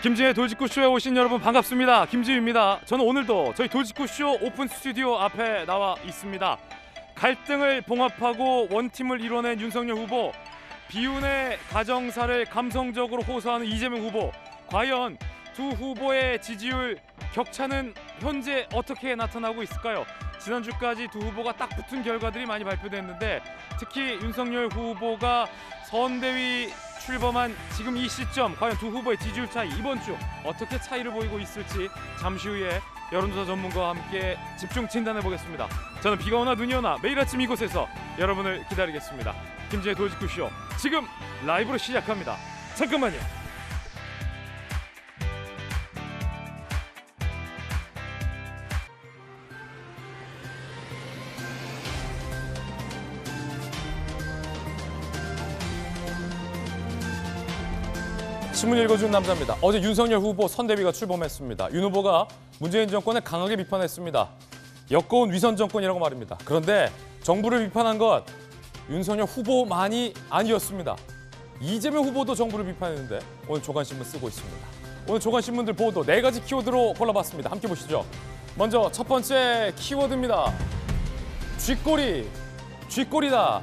김지의 돌직구쇼에 오신 여러분 반갑습니다. 김지우입니다. 저는 오늘도 저희 돌직구쇼 오픈 스튜디오 앞에 나와 있습니다. 갈등을 봉합하고 원팀을 이뤄낸 윤석열 후보, 비운의 가정사를 감성적으로 호소하는 이재명 후보, 과연 두 후보의 지지율 격차는 현재 어떻게 나타나고 있을까요? 지난주까지 두 후보가 딱 붙은 결과들이 많이 발표됐는데, 특히 윤석열 후보가 선대위 출범한 지금 이 시점, 과연 두 후보의 지지율 차이, 이번 주 어떻게 차이를 보이고 있을지 잠시 후에 여론조사 전문가와 함께 집중 진단해 보겠습니다. 저는 비가 오나 눈이 오나 매일 아침 이곳에서 여러분을 기다리겠습니다. 김지의 돌직구쇼 지금 라이브로 시작합니다. 잠깐만요. 신문 읽어준 남자입니다. 어제 윤석열 후보 선대위가 출범했습니다. 윤 후보가 문재인 정권을 강하게 비판했습니다. 역거운 위선 정권이라고 말입니다. 그런데 정부를 비판한 것 윤석열 후보만이 아니었습니다. 이재명 후보도 정부를 비판했는데 오늘 조간신문 쓰고 있습니다. 오늘 조간신문들 보도 4가지 키워드로 골라봤습니다. 함께 보시죠. 먼저 첫 번째 키워드입니다. 쥐꼬리, 쥐꼬리다.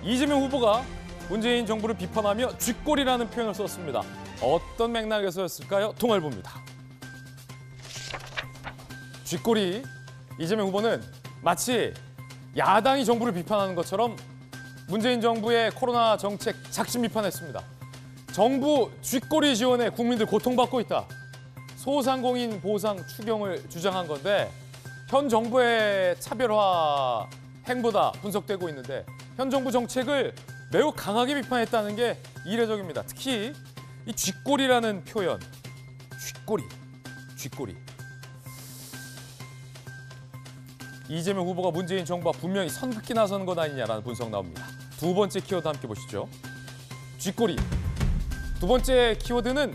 이재명 후보가 문재인 정부를 비판하며 쥐꼬리라는 표현을 썼습니다. 어떤 맥락에서였을까요? 통할부입니다. 쥐꼬리, 이재명 후보는 마치 야당이 정부를 비판하는 것처럼 문재인 정부의 코로나 정책 작심 비판했습니다. 정부 쥐꼬리 지원에 국민들 고통받고 있다. 소상공인 보상 추경을 주장한 건데, 현 정부의 차별화 행보다 분석되고 있는데, 현 정부 정책을 매우 강하게 비판했다는 게 이례적입니다. 특히 이 쥐꼬리라는 표현, 쥐꼬리. 이재명 후보가 문재인 정부와 분명히 선긋기 나서는 것 아니냐라는 분석 나옵니다. 두 번째 키워드 함께 보시죠. 쥐꼬리. 두 번째 키워드는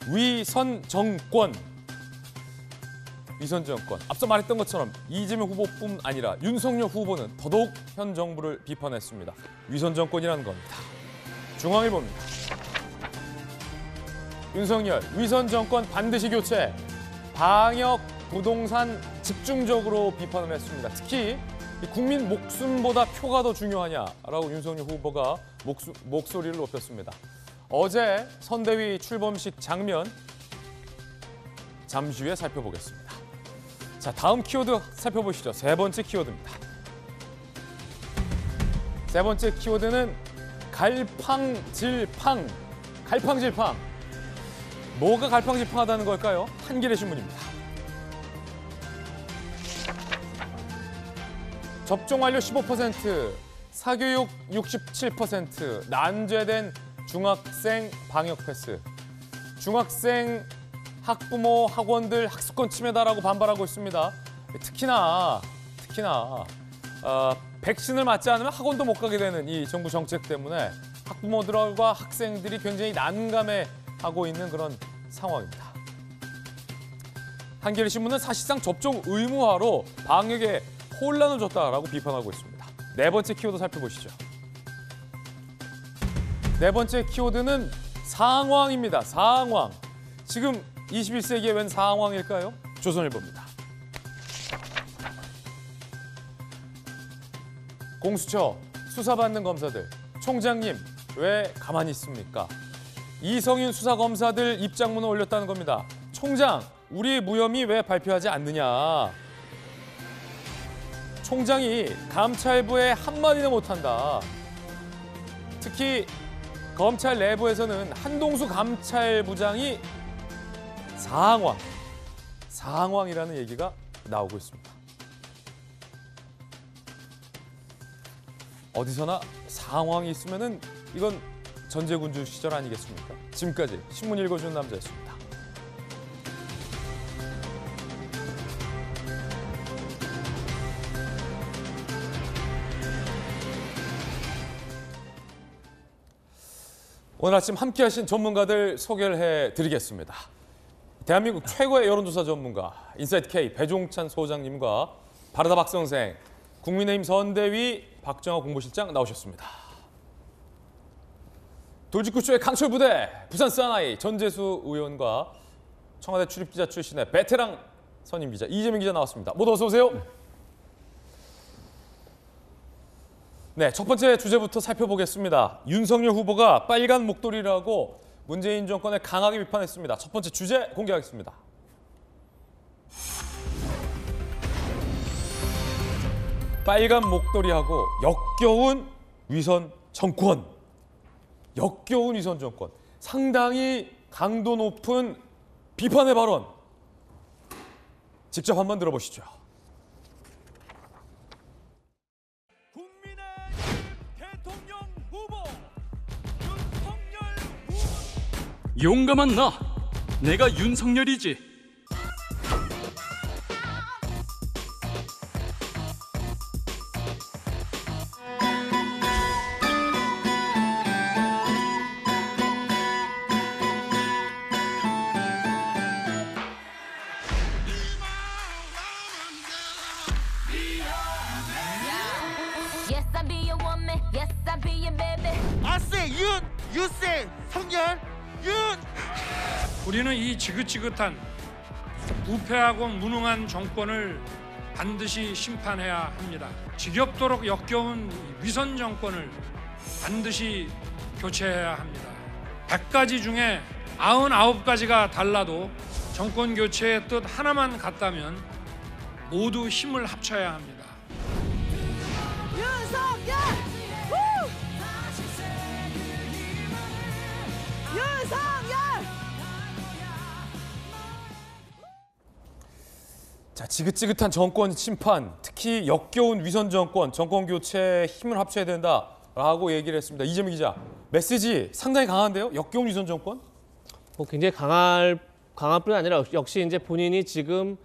위선 정권. 위선 정권. 앞서 말했던 것처럼 이재명 후보뿐 아니라 윤석열 후보는 더더욱 현 정부를 비판했습니다. 위선 정권이라는 겁니다. 중앙일보입니다. 윤석열, 위선 정권 반드시 교체. 방역, 부동산 집중적으로 비판을 했습니다. 특히 국민 목숨보다 표가 더 중요하냐라고 윤석열 후보가 목소리를 높였습니다. 어제 선대위 출범식 장면 잠시 후에 살펴보겠습니다. 자, 다음 키워드 살펴보시죠. 세 번째 키워드입니다. 세 번째 키워드는 갈팡질팡. 갈팡질팡. 뭐가 갈팡질팡하다는 걸까요? 한겨레 신문입니다. 접종 완료 15%, 사교육 67%, 난제된 중학생 방역 패스. 중학생 학부모, 학원들 학습권 침해다라고 반발하고 있습니다. 특히나 백신을 맞지 않으면 학원도 못 가게 되는 이 정부 정책 때문에 학부모들과 학생들이 굉장히 난감해하고 있는 그런 상황입니다. 한겨레 신문은 사실상 접종 의무화로 방역에 혼란을 줬다라고 비판하고 있습니다. 네 번째 키워드 살펴보시죠. 네 번째 키워드는 상황입니다. 상황. 지금 21세기의 웬 상황일까요? 조선일보입니다. 공수처, 수사받는 검사들, 총장님 왜 가만히 있습니까? 이성윤 수사검사들 입장문을 올렸다는 겁니다. 총장, 우리 무혐의 왜 발표하지 않느냐. 총장이 감찰부에 한마디도 못한다. 특히 검찰 내부에서는 한동수 감찰부장이 상황이라는 얘기가 나오고 있습니다. 어디서나 상황이 있으면은 이건 전제군주 시절 아니겠습니까? 지금까지 신문 읽어주는 남자였습니다. 오늘 아침 함께하신 전문가들 소개를 해드리겠습니다. 대한민국 최고의 여론조사 전문가 인사이트K 배종찬 소장님과 바르다 박선생, 국민의힘 선대위 박정화 공보실장 나오셨습니다. 돌직구쇼의 강철 부대 부산 사나이 전재수 의원과 청와대 출입기자 출신의 베테랑 선임 기자 이재명 기자 나왔습니다. 모두 어서 오세요. 네, 첫 번째 주제부터 살펴보겠습니다. 윤석열 후보가 빨간 목도리라고 문재인 정권을 강하게 비판했습니다. 첫 번째 주제 공개하겠습니다. 빨간 목도리하고 역겨운 위선 정권. 역겨운 위선 정권. 상당히 강도 높은 비판의 발언. 직접 한번 들어보시죠. 국민의 대통령 후보 윤석열 후보. 용감한 나, 내가 윤석열이지. Yes, I be a woman. Yes, I be a baby. 아세 유세 성열 윤. 우리는 이 지긋지긋한 부패하고 무능한 정권을 반드시 심판해야 합니다. 지겹도록 역겨운 위선 정권을 반드시 교체해야 합니다. 100가지 중에 99가지가 달라도 정권 교체의 뜻 하나만 같다면 모두 힘을 합쳐야 합니다. 윤석열! 윤석열! 자, 지긋지긋한 정권 심판, 특히 역겨운 위선 정권, 정권 교체에 힘을 합쳐야 된다라고 얘기를 했습니다. 이재명 기자, 메시지 상당히 강한데요? 역겨운 위선 정권? 굉장히 강할 뿐 아니라 역시 이제 본인이 지금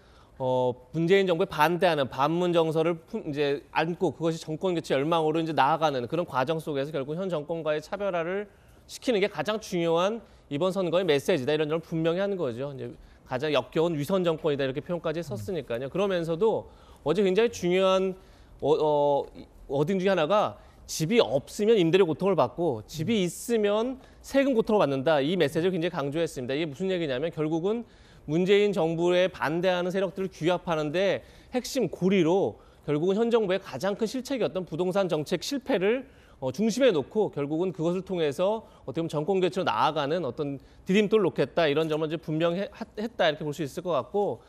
문재인 정부에 반대하는 반문 정서를 이제 안고 그것이 정권 교체 열망으로 이제 나아가는 그런 과정 속에서 결국 현 정권과의 차별화를 시키는 게 가장 중요한 이번 선거의 메시지다 이런 점을 분명히 하는 거죠. 이제 가장 역겨운 위선 정권이다 이렇게 표현까지 썼으니까요. 그러면서도 어제 굉장히 중요한 워딩 중에 하나가 집이 없으면 임대료 고통을 받고 집이 있으면 세금 고통을 받는다. 이 메시지를 굉장히 강조했습니다. 이게 무슨 얘기냐면 결국은 문재인 정부에 반대하는 세력들을 규합하는데 핵심 고리로 결국은 현 정부의 가장 큰 실책이었던 부동산 정책 실패를 중심에 놓고 결국은 그것을 통해서 어떻게 보면 정권 교체로 나아가는 어떤 디딤돌을 놓겠다 이런 점을 이제 분명히 했다 이렇게 볼 수 있을 것 같고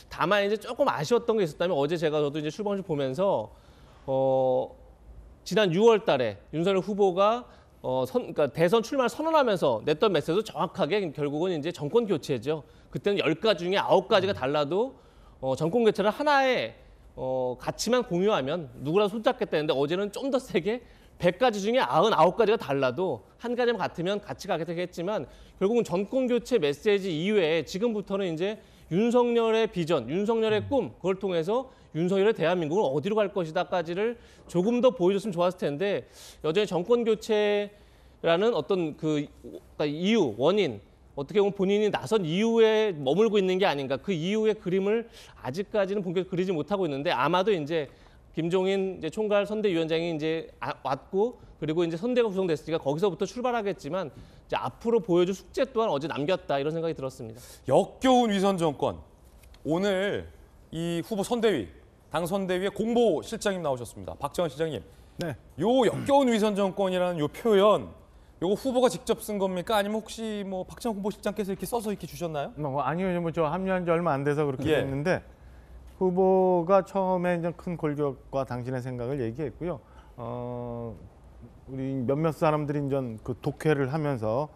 다만 이제 조금 아쉬웠던 게 있었다면 어제 저도 이제 출범식 보면서 지난 6월달에 윤석열 후보가 그러니까 대선 출마를 선언하면서 냈던 메시지도 정확하게 결국은 이제 정권 교체죠. 그때는 10가지 중에 9가지가 달라도 정권 교체를 하나의 가치만 공유하면 누구라도 손잡겠다 했는데 어제는 좀 더 세게 100가지 중에 99가지가 달라도 한 가지만 같으면 같이 가겠다 했지만 결국은 정권 교체 메시지 이외에 지금부터는 이제 윤석열의 비전, 윤석열의 꿈 그걸 통해서 윤석열의 대한민국을 어디로 갈 것이다까지를 조금 더 보여줬으면 좋았을 텐데 여전히 정권 교체라는 어떤 그러니까 이유, 원인 어떻게 보면 본인이 나선 이후에 머물고 있는 게 아닌가 그 이후의 그림을 아직까지는 본격적으로 그리지 못하고 있는데 아마도 이제 김종인 이제 총괄 선대위원장이 이제 왔고 그리고 이제 선대가 구성됐으니까 거기서부터 출발하겠지만 이제 앞으로 보여줄 숙제 또한 어제 남겼다 이런 생각이 들었습니다. 역겨운 위선 정권. 오늘 이 후보 선대위, 당 선대위의 공보실장님 나오셨습니다. 박정원 실장님. 네. 요 역겨운 위선 정권이라는 요 표현, 요거 후보가 직접 쓴 겁니까? 아니면 혹시 뭐 박정원 후보실장께서 이렇게 써서 이렇게 주셨나요? 아니요, 뭐 저 합류한 지 얼마 안 돼서 그렇게 예. 됐는데 후보가 처음에 이제 큰 골격과 당신의 생각을 얘기했고요. 우리 몇몇 사람들이 이제 그 독해를 하면서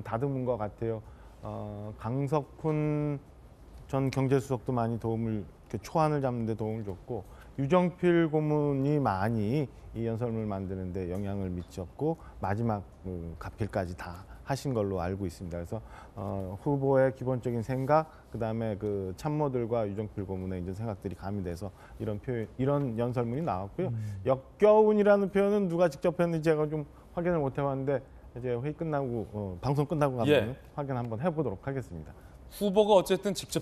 다듬은 것 같아요. 강석훈 전 경제수석도 많이 도움을 초안을 잡는 데 도움을 줬고 유정필 고문이 많이 이 연설문을 만드는 데 영향을 미쳤고 마지막 가필까지 다 하신 걸로 알고 있습니다. 그래서 후보의 기본적인 생각, 그다음에 그 참모들과 유정필 고문의 이제 생각들이 가미돼서 이런 표현, 이런 연설문이 나왔고요. 역겨운이라는 표현은 누가 직접 했는지 제가 좀 확인을 못 해봤는데 이제 회의 끝나고 방송 끝나고 가면 예. 확인 한번 해보도록 하겠습니다. 후보가 어쨌든 직접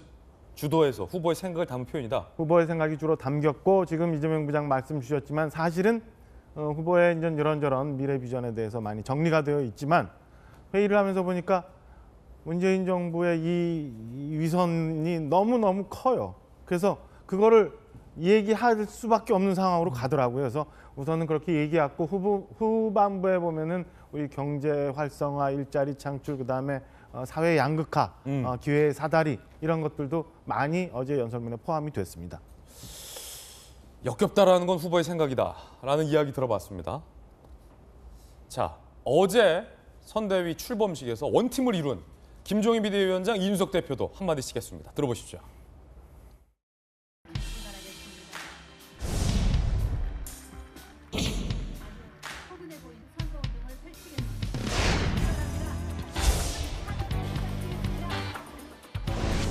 주도해서 후보의 생각을 담은 표현이다. 후보의 생각이 주로 담겼고 지금 이재명 부장 말씀 주셨지만 사실은 후보의 이제 이런저런 미래 비전에 대해서 많이 정리가 되어 있지만 회의를 하면서 보니까 문재인 정부의 이 위선이 너무너무 커요. 그래서 그거를 얘기할 수밖에 없는 상황으로 가더라고요. 그래서 우선은 그렇게 얘기했고 후반부에 보면은 우리 경제 활성화, 일자리 창출, 그다음에 사회 양극화, 기회의 사다리 이런 것들도 많이 어제 연설문에 포함이 됐습니다. 역겹다라는 건 후보의 생각이다라는 이야기 들어봤습니다. 자, 어제 선대위 출범식에서 원팀을 이룬 김종인 비대위원장, 이준석 대표도 한마디씩 했습니다. 들어보십시오.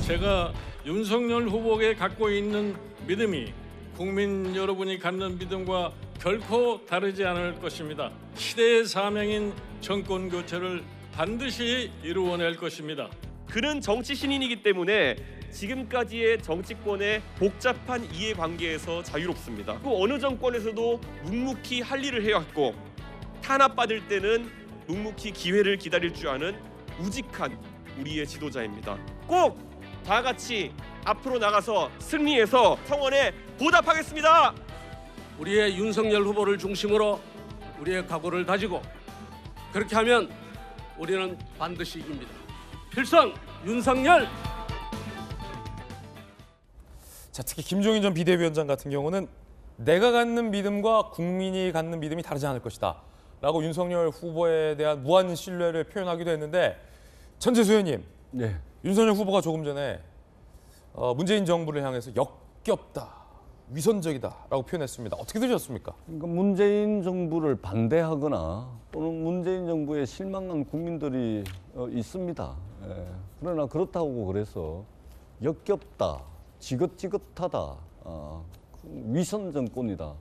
제가 윤석열 후보에게 갖고 있는 믿음이 국민 여러분이 갖는 믿음과 결코 다르지 않을 것입니다. 시대의 사명인 정권 교체를 반드시 이루어낼 것입니다. 그는 정치 신인이기 때문에 지금까지의 정치권의 복잡한 이해관계에서 자유롭습니다. 그 어느 정권에서도 묵묵히 할 일을 해왔고 탄압받을 때는 묵묵히 기회를 기다릴 줄 아는 우직한 우리의 지도자입니다. 꼭 다 같이 앞으로 나가서 승리해서 성원에 보답하겠습니다. 우리의 윤석열 후보를 중심으로 우리의 각오를 다지고 그렇게 하면 우리는 반드시 이깁니다. 필성 윤석열! 자, 특히 김종인 전 비대위원장 같은 경우는 내가 갖는 믿음과 국민이 갖는 믿음이 다르지 않을 것이다 라고 윤석열 후보에 대한 무한 신뢰를 표현하기도 했는데, 전재수 의원님, 네. 윤석열 후보가 조금 전에 문재인 정부를 향해서 역겹다, 위선적이다라고 표현했습니다. 어떻게 들으셨습니까? 그러니까 문재인 정부를 반대하거나 또는 문재인 정부에 실망한 국민들이 있습니다. 예. 그러나 그렇다고 그래서 역겹다, 지긋지긋하다, 위선 정권이다.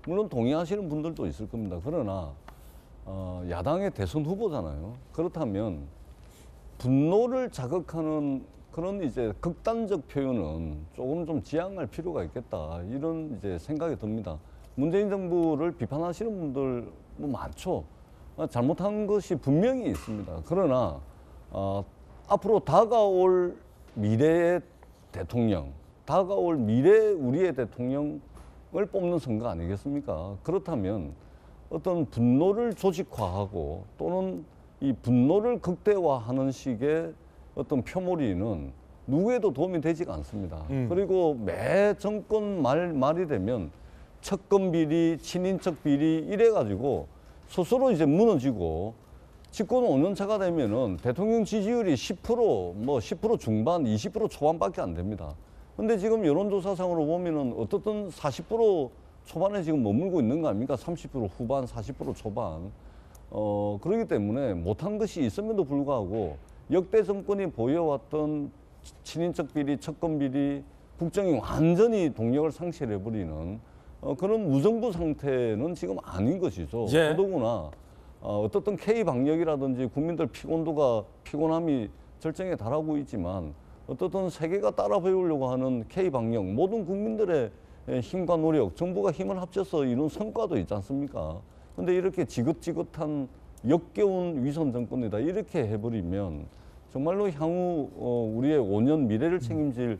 물론 동의하시는 분들도 있을 겁니다. 그러나 야당의 대선 후보잖아요. 그렇다면 분노를 자극하는 그런 이제 극단적 표현은 조금 좀 지양할 필요가 있겠다, 이런 이제 생각이 듭니다. 문재인 정부를 비판하시는 분들 뭐 많죠. 잘못한 것이 분명히 있습니다. 그러나 앞으로 다가올 미래의 대통령, 다가올 미래 우리의 대통령을 뽑는 선거 아니겠습니까? 그렇다면 어떤 분노를 조직화하고 또는 이 분노를 극대화하는 식의 어떤 표몰이는 누구에도 도움이 되지가 않습니다. 그리고 매 정권 말이 되면 척금 비리, 친인척 비리 이래가지고 스스로 이제 무너지고 집권 5년 차가 되면은 대통령 지지율이 10% 중반, 20% 초반밖에 안 됩니다. 근데 지금 여론조사상으로 보면은 어떻든 40% 초반에 지금 머물고 있는 거 아닙니까? 30% 후반, 40% 초반. 그렇기 때문에 못한 것이 있음에도 불구하고 역대 정권이 보여왔던 친인척 비리, 척금 비리, 국정이 완전히 동력을 상실해버리는 그런 무정부 상태는 지금 아닌 것이죠. 예. 더더구나 어떻든 K방역이라든지 국민들 피곤함이 절정에 달하고 있지만 어떻든 세계가 따라 배우려고 하는 K방역, 모든 국민들의 힘과 노력, 정부가 힘을 합쳐서 이룬 성과도 있지 않습니까? 근데 이렇게 지긋지긋한 역겨운 위선 정권이다, 이렇게 해버리면 정말로 향후 우리의 5년 미래를 책임질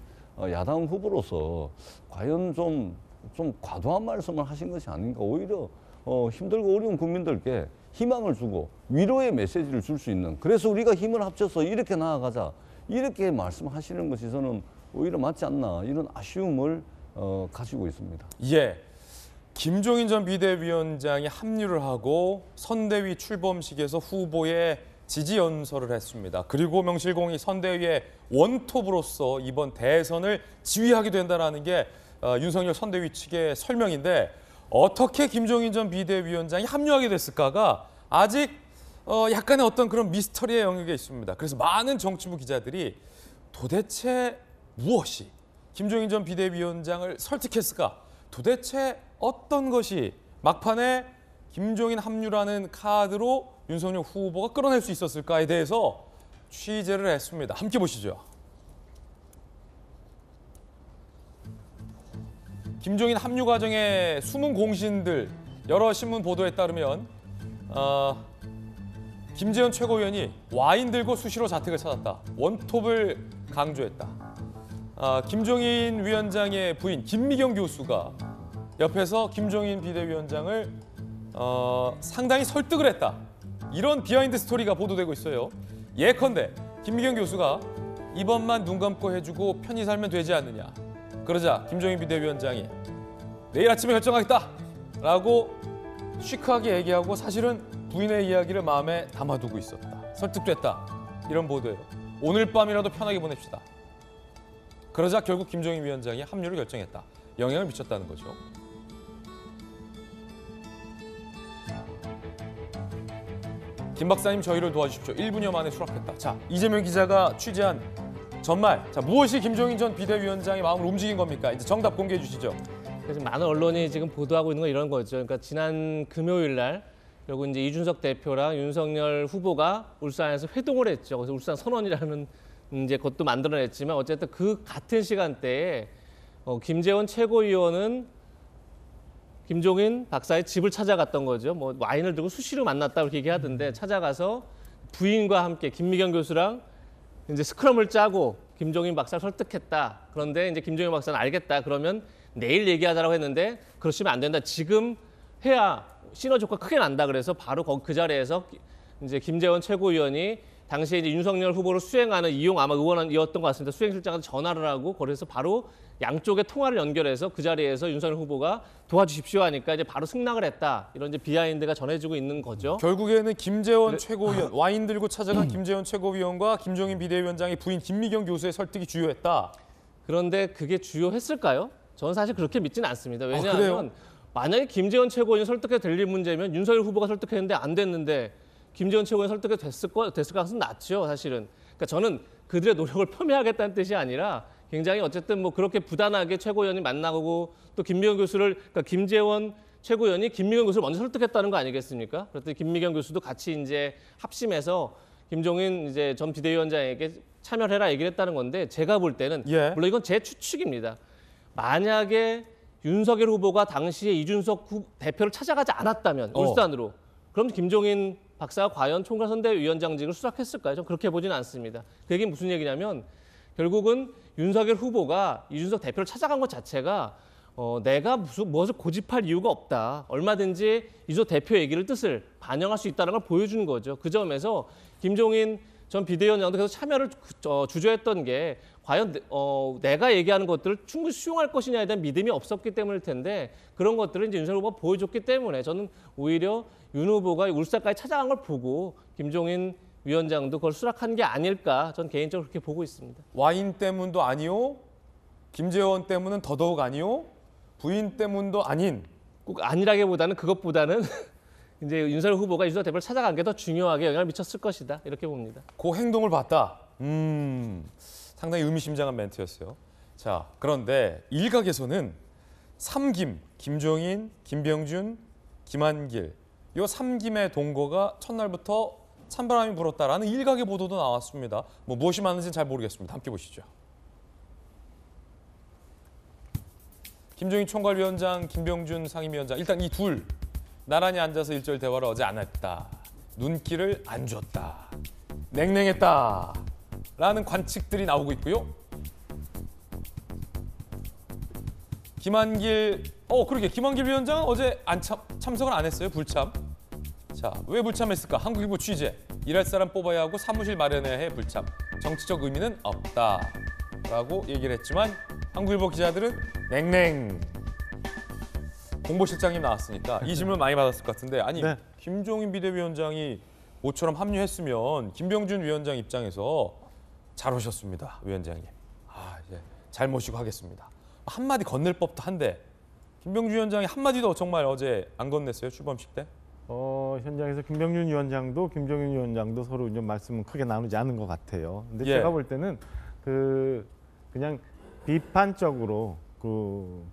야당 후보로서 과연 좀 과도한 말씀을 하신 것이 아닌가. 오히려 힘들고 어려운 국민들께 희망을 주고 위로의 메시지를 줄 수 있는, 그래서 우리가 힘을 합쳐서 이렇게 나아가자, 이렇게 말씀하시는 것이 저는 오히려 맞지 않나, 이런 아쉬움을 가지고 있습니다. 예. 김종인 전 비대위원장이 합류를 하고 선대위 출범식에서 후보의 지지 연설을 했습니다. 그리고 명실공히 선대위의 원톱으로서 이번 대선을 지휘하게 된다는 게 윤석열 선대위 측의 설명인데, 어떻게 김종인 전 비대위원장이 합류하게 됐을까가 아직 약간의 어떤 그런 미스터리의 영역에 있습니다. 그래서 많은 정치부 기자들이 도대체 무엇이 김종인 전 비대위원장을 설득했을까? 도대체 어떤 것이 막판에 김종인 합류라는 카드로 윤석열 후보가 끌어낼 수 있었을까에 대해서 취재를 했습니다. 함께 보시죠. 김종인 합류 과정의 숨은 공신들, 여러 신문 보도에 따르면 김재원 최고위원이 와인 들고 수시로 자택을 찾았다. 원톱을 강조했다. 김종인 위원장의 부인 김미경 교수가 옆에서 김종인 비대위원장을 상당히 설득을 했다. 이런 비하인드 스토리가 보도되고 있어요. 예컨대 김미경 교수가 이번만 눈 감고 해주고 편히 살면 되지 않느냐. 그러자 김종인 비대위원장이 내일 아침에 결정하겠다 라고 시크하게 얘기하고 사실은 부인의 이야기를 마음에 담아두고 있었다. 설득됐다. 이런 보도예요. 오늘 밤이라도 편하게 보냅시다. 그러자 결국 김종인 위원장이 합류를 결정했다. 영향을 미쳤다는 거죠. 김 박사님 저희를 도와주십시오. 1분여 만에 수락했다. 자, 이재명 기자가 취재한 전말. 자, 무엇이 김종인 전 비대위원장의 마음을 움직인 겁니까? 이제 정답 공개해 주시죠. 그래서 많은 언론이 지금 보도하고 있는 건 이런 거죠. 그러니까 지난 금요일 날 결국 이제 이준석 대표랑 윤석열 후보가 울산에서 회동을 했죠. 그래서 울산 선언이라는 이제 것도 만들어냈지만 어쨌든 그 같은 시간대에 김재원 최고위원은 김종인 박사의 집을 찾아갔던 거죠. 뭐 와인을 들고 수시로 만났다 이렇게 얘기하던데 찾아가서 부인과 함께 김미경 교수랑 이제 스크럼을 짜고 김종인 박사를 설득했다. 그런데 이제 김종인 박사는 알겠다. 그러면 내일 얘기하자라고 했는데 그러시면 안 된다. 지금 해야 시너지 효과 크게 난다. 그래서 바로 그 자리에서 이제 김재원 최고위원이 당시에 이제 윤석열 후보를 수행하는 이용 아마 의원이었던 것 같습니다. 수행실장한테 전화를 하고 그래서 바로 양쪽의 통화를 연결해서 그 자리에서 윤석열 후보가 도와주십시오 하니까 이제 바로 승낙을 했다. 이런 이제 비하인드가 전해지고 있는 거죠. 결국에는 김재원 최고위원, 와인 들고 찾아간 김재원 최고위원과 김종인 비대위원장의 부인 김미경 교수의 설득이 주요했다. 그런데 그게 주요했을까요? 저는 사실 그렇게 믿지는 않습니다. 왜냐하면 그래요? 만약에 김재원 최고위원이 설득해도 될 일 문제면 윤석열 후보가 설득했는데 안 됐는데 김재원 최고위원이 설득해도 됐을 가능성은 낮죠, 사실은. 그러니까 저는 그들의 노력을 폄훼하겠다는 뜻이 아니라 굉장히 어쨌든 뭐 그렇게 부단하게 최고위원이 만나고 또 김미경 교수를, 그러니까 김재원 최고위원이 김미경 교수를 먼저 설득했다는 거 아니겠습니까? 그랬더니 김미경 교수도 같이 이제 합심해서 김종인 이제 전 비대위원장에게 참여해라 얘기를 했다는 건데 제가 볼 때는 물론 이건 제 추측입니다. 만약에 윤석열 후보가 당시에 이준석 대표를 찾아가지 않았다면 울산으로 그럼 김종인 박사가 과연 총괄선대위원장직을 수락했을까요? 저는 그렇게 보지는 않습니다. 그 얘기는 무슨 얘기냐면 결국은 윤석열 후보가 이준석 대표를 찾아간 것 자체가 내가 무엇을 고집할 이유가 없다. 얼마든지 이준석 대표 얘기를 뜻을 반영할 수 있다는 걸 보여주는 거죠. 그 점에서 김종인 전 비대위원장도 계속 참여를 주저했던 게 과연 내가 얘기하는 것들을 충분히 수용할 것이냐에 대한 믿음이 없었기 때문일 텐데 그런 것들을 이제 윤석열 후보가 보여줬기 때문에 저는 오히려 윤 후보가 울산까지 찾아간 걸 보고 김종인 위원장도 그걸 수락한 게 아닐까 전 개인적으로 그렇게 보고 있습니다. 와인 때문도 아니요. 김재원 때문은 더더욱 아니요. 부인 때문도 아닌. 꼭 아니라기보다는 그것보다는 이제 윤석열 후보가 이준석 대표를 찾아간 게 더 중요하게 영향을 미쳤을 것이다. 이렇게 봅니다. 그 행동을 봤다. 상당히 의미심장한 멘트였어요. 자, 그런데 일각에서는 삼김, 김종인, 김병준, 김한길 이 삼김의 동거가 첫날부터 찬바람이 불었다라는 일각의 보도도 나왔습니다. 뭐 무엇이 맞는지는 잘 모르겠습니다. 함께 보시죠. 김종인 총괄위원장, 김병준 상임위원장 일단 이 둘 나란히 앉아서 일절 대화를 어제 안 했다. 눈길을 안 줬다. 냉랭했다. 라는 관측들이 나오고 있고요. 김한길, 그러게 김한길 위원장은 어제 참석을 안 했어요. 불참. 자, 왜 불참했을까? 한국일보 취재. 일할 사람 뽑아야 하고 사무실 마련해야 해 불참. 정치적 의미는 없다. 라고 얘기를 했지만 한국일보 기자들은 냉랭. 공보실장님 나왔으니까 이 질문 많이 받았을 것 같은데 아니 김종인 비대위원장이 모처럼 합류했으면 김병준 위원장 입장에서 잘 오셨습니다. 위원장님. 이제 잘 모시고 하겠습니다. 한마디 건넬 법도 한데 김병준 위원장이 한마디도 정말 어제 안 건넸어요. 출범식 때? 현장에서 김병준 위원장도 김종인 위원장도 서로 좀 말씀은 크게 나누지 않은 것 같아요. 근데 제가 볼 때는 그냥 비판적으로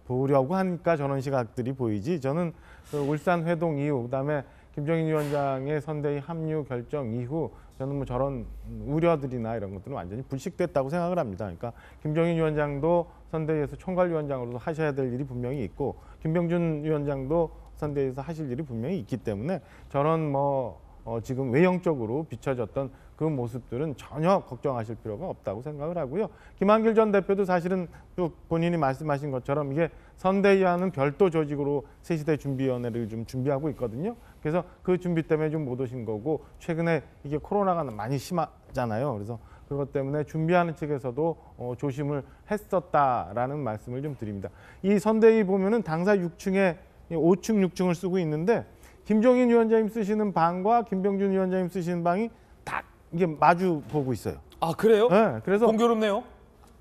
보려고 하니까 저런 시각들이 보이지. 저는 울산 회동 이후 그다음에 김종인 위원장의 선대위 합류 결정 이후 저는 뭐 저런 우려들이나 이런 것들은 완전히 불식됐다고 생각을 합니다. 그러니까 김종인 위원장도 선대위에서 총괄위원장으로서 하셔야 될 일이 분명히 있고 김병준 위원장도 선대위에서 하실 일이 분명히 있기 때문에 저런 뭐 지금 외형적으로 비춰졌던 그 모습들은 전혀 걱정하실 필요가 없다고 생각을 하고요. 김한길 전 대표도 사실은 또 본인이 말씀하신 것처럼 이게 선대위와는 별도 조직으로 새시대 준비위원회를 좀 준비하고 있거든요. 그래서 그 준비 때문에 좀 못 오신 거고, 최근에 이게 코로나가 많이 심하잖아요. 그래서 그것 때문에 준비하는 측에서도 조심을 했었다라는 말씀을 좀 드립니다. 이 선대위 보면은 당사 6층에 5층, 6층을 쓰고 있는데 김종인 위원장님 쓰시는 방과 김병준 위원장님 쓰시는 방이 다 이게 마주 보고 있어요. 아 그래요? 네, 그래서 공교롭네요.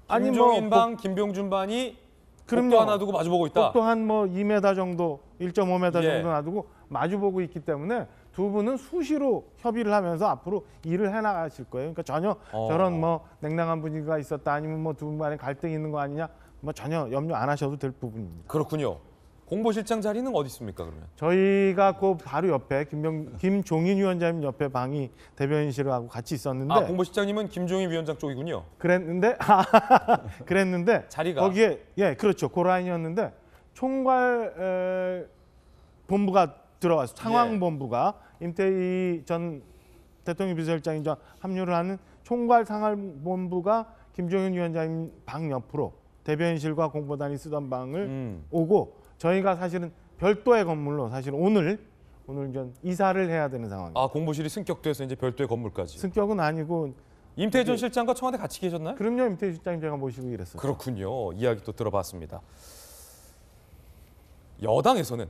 아니, 김종인 뭐, 방, 김병준 방이 그럼요. 복도 하나 두고 마주보고 있다. 복도 한 뭐 2m 정도, 1.5m 예. 정도 놔두고 마주보고 있기 때문에 두 분은 수시로 협의를 하면서 앞으로 일을 해나가실 거예요. 그러니까 전혀 저런 뭐 냉랭한 분위기가 있었다, 아니면 뭐 두 분 간에 갈등이 있는 거 아니냐, 뭐 전혀 염려 안 하셔도 될 부분입니다. 그렇군요. 공보실장 자리는 어디 있습니까 그러면? 저희가 그 바로 옆에 김종인 위원장님 옆에 방이 대변인실하고 같이 있었는데, 아 공보실장님은 김종인 위원장 쪽이군요. 그랬는데 자리가 거기에 그렇죠, 그 라인이었는데 총괄 본부가 들어와서 상황본부가 임태희 전 대통령 비서실장이 합류를 하는 총괄 상황본부가 김종인 위원장님 방 옆으로 대변인실과 공보단이 쓰던 방을 오고, 저희가 사실은 별도의 건물로 사실 오늘 좀 이사를 해야 되는 상황입니다. 아 공보실이 승격돼서 이제 별도의 건물까지. 승격은 아니고 임태희 전 실장과 청와대 같이 계셨나요? 그럼요, 임태희 실장님 제가 모시고 이랬어요. 그렇군요. 이야기 또 들어봤습니다. 여당에서는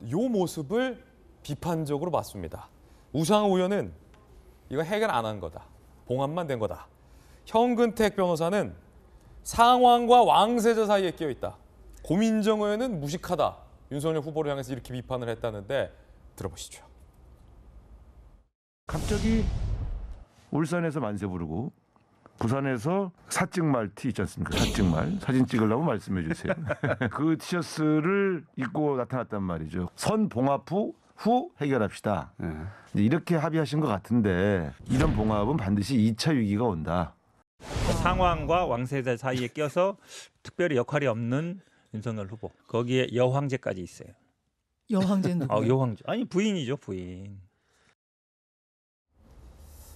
이 모습을 비판적으로 봤습니다. 우상호 의원은 이거 해결 안 한 거다, 봉합만 된 거다. 현근택 변호사는 상황과 왕세자 사이에 끼어 있다. 고민정 의원은 무식하다. 윤석열 후보를 향해서 이렇게 비판을 했다는데 들어보시죠. 갑자기 울산에서 만세 부르고 부산에서 사증말 티 있지 않습니까? 사증말 사진 찍으려면 말씀해 주세요. 그 티셔츠를 입고 나타났단 말이죠. 선 봉합 후 해결합시다. 이렇게 합의하신 것 같은데, 이런 봉합은 반드시 2차 위기가 온다. 상황과 왕세자 사이에 껴서 특별히 역할이 없는 윤석열 후보, 거기에 여황제까지 있어요. 여황제는 누구예요? 여황제 아니 부인이죠, 부인.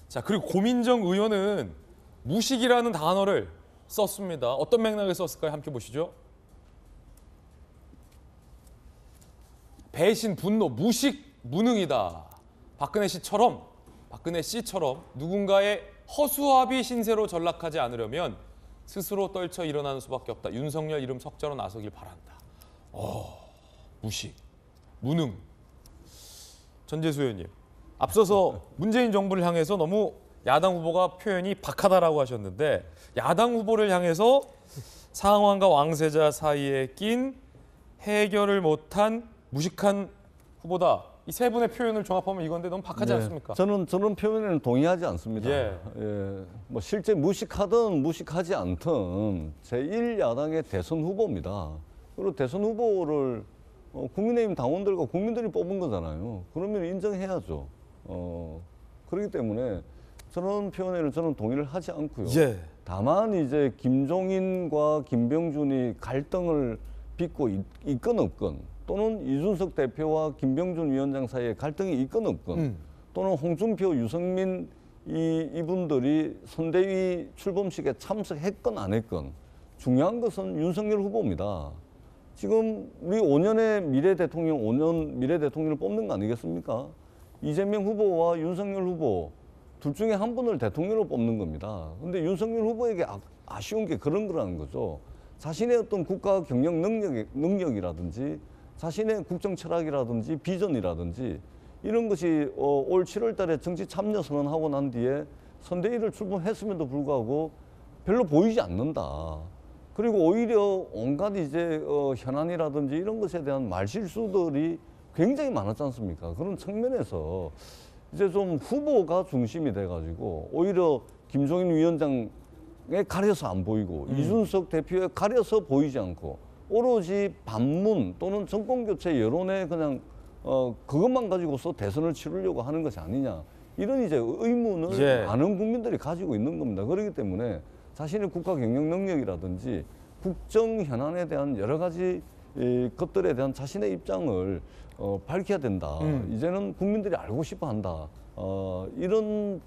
자 그리고 고민정 의원은 무식이라는 단어를 썼습니다. 어떤 맥락에 썼을까요? 함께 보시죠. 배신, 분노, 무식, 무능이다. 박근혜 씨처럼 누군가의 허수아비 신세로 전락하지 않으려면 스스로 떨쳐 일어나는 수밖에 없다. 윤석열 이름 석자로 나서길 바란다. 무식, 무능. 전재수 의원님, 앞서서 문재인 정부를 향해서 너무 야당 후보가 표현이 박하다라고 하셨는데, 야당 후보를 향해서 상황과 왕세자 사이에 낀 해결을 못한 무식한 후보다. 이 세 분의 표현을 종합하면 이건데 너무 박하지 않습니까? 저는 표현에는 동의하지 않습니다. 예. 뭐 실제 무식하든 무식하지 않든 제1야당의 대선 후보입니다. 그리고 대선 후보를 국민의힘 당원들과 국민들이 뽑은 거잖아요. 그러면 인정해야죠. 그렇기 때문에 저런 표현에는 저는 동의를 하지 않고요. 예. 다만 이제 김종인과 김병준이 갈등을 빚고 있건 없건, 또는 이준석 대표와 김병준 위원장 사이에 갈등이 있건 없건, 또는 홍준표, 유승민 이분들이 선대위 출범식에 참석했건 안 했건, 중요한 것은 윤석열 후보입니다. 지금 우리 5년 미래 대통령을 뽑는 거 아니겠습니까? 이재명 후보와 윤석열 후보 둘 중에 한 분을 대통령으로 뽑는 겁니다. 근데 윤석열 후보에게 아쉬운 게 그런 거라는 거죠. 자신의 어떤 국가 경영 능력이라든지 자신의 국정 철학이라든지 비전이라든지 이런 것이 올 7월 달에 정치 참여 선언하고 난 뒤에 선대위를 출범했음에도 불구하고 별로 보이지 않는다. 그리고 오히려 온갖 이제 현안이라든지 이런 것에 대한 말실수들이 굉장히 많았지 않습니까? 그런 측면에서 이제 좀 후보가 중심이 돼가지고 오히려 김종인 위원장에 가려서 안 보이고 이준석 대표에 가려서 보이지 않고 오로지 반문 또는 정권교체 여론에 그냥 그것만 가지고서 대선을 치르려고 하는 것이 아니냐, 이런 이제 의문을 많은 국민들이 가지고 있는 겁니다. 그렇기 때문에 자신의 국가 경영 능력이라든지 국정 현안에 대한 여러 가지 것들에 대한 자신의 입장을 밝혀야 된다. 이제는 국민들이 알고 싶어 한다. 이런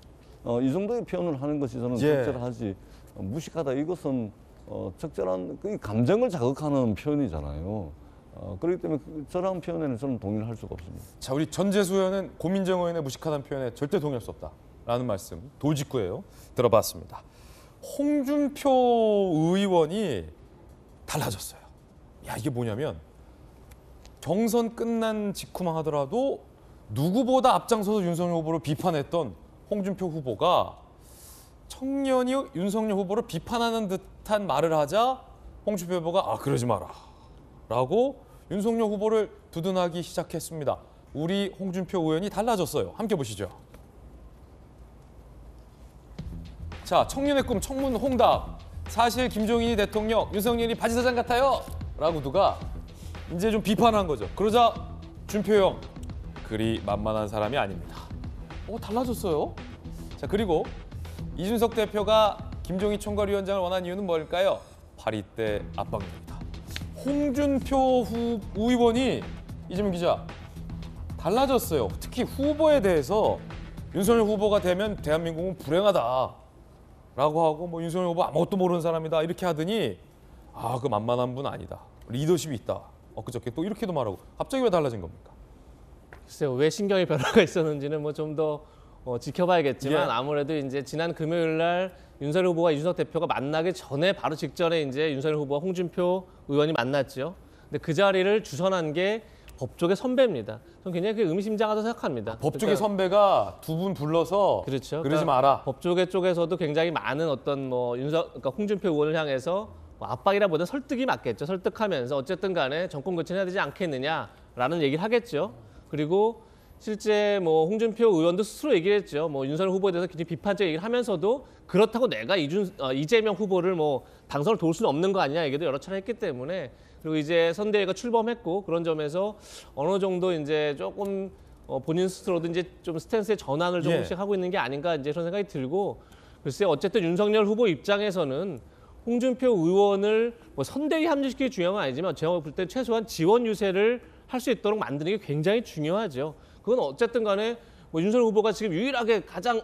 이 정도의 표현을 하는 것이 저는 예. 적절하지 무식하다 이것은 적절한 그 감정을 자극하는 표현이잖아요. 그렇기 때문에 저런 표현에는 저는 동의를 할 수가 없습니다. 자, 우리 전재수 의원은 고민정 의원의 무식하다는 표현에 절대 동의할 수 없다라는 말씀 돌직구예요. 들어봤습니다. 홍준표 의원이 달라졌어요. 야, 이게 뭐냐면 경선 끝난 직후만 하더라도 누구보다 앞장서서 윤석열 후보를 비판했던 홍준표 후보가 청년이 윤석열 후보를 비판하는 듯한 말을 하자 홍준표 후보가 그러지 마라 라고 윤석열 후보를 두둔하기 시작했습니다. 우리 홍준표 의원이 달라졌어요. 함께 보시죠. 자, 청년의 꿈 청문 홍답. 사실 김종인이 대통령, 윤석열이 바지사장 같아요 라고 누가 이제 좀 비판한 거죠. 그러자 준표 형, 그리 만만한 사람이 아닙니다. 달라졌어요. 자, 그리고 이준석 대표가 김종인 총괄위원장을 원한 이유는 뭘까요? 8.2 때 압박입니다. 홍준표 의원이 이재명 기자 달라졌어요. 특히 후보에 대해서 윤석열 후보가 되면 대한민국은 불행하다라고 하고 윤석열 후보 아무것도 모르는 사람이다 이렇게 하더니 그 만만한 분 아니다. 리더십이 있다. 그저께 또 이렇게도 말하고 갑자기 왜 달라진 겁니까? 글쎄요, 왜 신경의 변화가 있었는지는 좀 더 지켜봐야겠지만 예. 아무래도 이제 지난 금요일 날 윤석열 후보와 이준석 대표가 만나기 전에 바로 직전에 이제 윤석열 후보와 홍준표 의원이 만났죠. 근데 그 자리를 주선한 게 법조계 선배입니다. 저는 굉장히 의미심장하다고 생각합니다. 법조계 선배가 두 분 불러서 그렇죠. 그러지 마라. 법조계 쪽에서도 굉장히 많은 어떤 그러니까 홍준표 의원을 향해서 압박이라보다 설득이 맞겠죠. 설득하면서 어쨌든 간에 정권 교체해야 되지 않겠느냐라는 얘기를 하겠죠. 그리고 실제 홍준표 의원도 스스로 얘기를 했죠. 윤석열 후보에 대해서 굉장히 비판적 얘기를 하면서도 그렇다고 내가 이재명 후보를 당선을 도울 수는 없는 거 아니냐 얘기도 여러 차례 했기 때문에 그리고 이제 선대위가 출범했고 그런 점에서 어느 정도 이제 조금 본인 스스로도 이제 좀 스탠스의 전환을 조금씩 하고 있는 게 아닌가 이제 그런 생각이 들고 글쎄 어쨌든 윤석열 후보 입장에서는 홍준표 의원을 선대위 합류시키기 중요한 건 아니지만 제가 볼 때 최소한 지원 유세를 할 수 있도록 만드는 게 굉장히 중요하죠. 그건 어쨌든 간에 윤석열 후보가 지금 유일하게 가장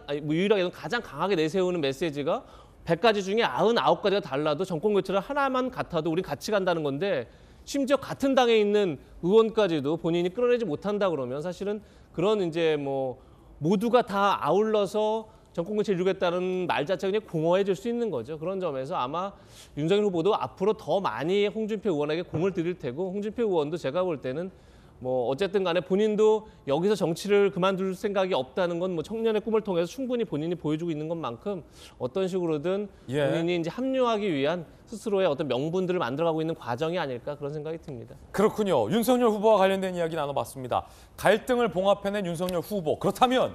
강하게 내세우는 메시지가 100가지 중에 99가지가 달라도 정권 교체를 하나만 같아도 우리 같이 간다는 건데 심지어 같은 당에 있는 의원까지도 본인이 끌어내지 못한다 그러면 사실은 그런 이제 모두가 다 아울러서 정권 교체를 이루겠다는 말 자체가 그냥 공허해질 수 있는 거죠. 그런 점에서 아마 윤석열 후보도 앞으로 더 많이 홍준표 의원에게 공을 들일 테고 홍준표 의원도 제가 볼 때는 어쨌든 간에 본인도 여기서 정치를 그만둘 생각이 없다는 건 청년의 꿈을 통해서 충분히 본인이 보여주고 있는 것만큼 어떤 식으로든 본인이 이제 합류하기 위한 스스로의 어떤 명분들을 만들어가고 있는 과정이 아닐까 그런 생각이 듭니다. 그렇군요. 윤석열 후보와 관련된 이야기 나눠봤습니다. 갈등을 봉합해낸 윤석열 후보. 그렇다면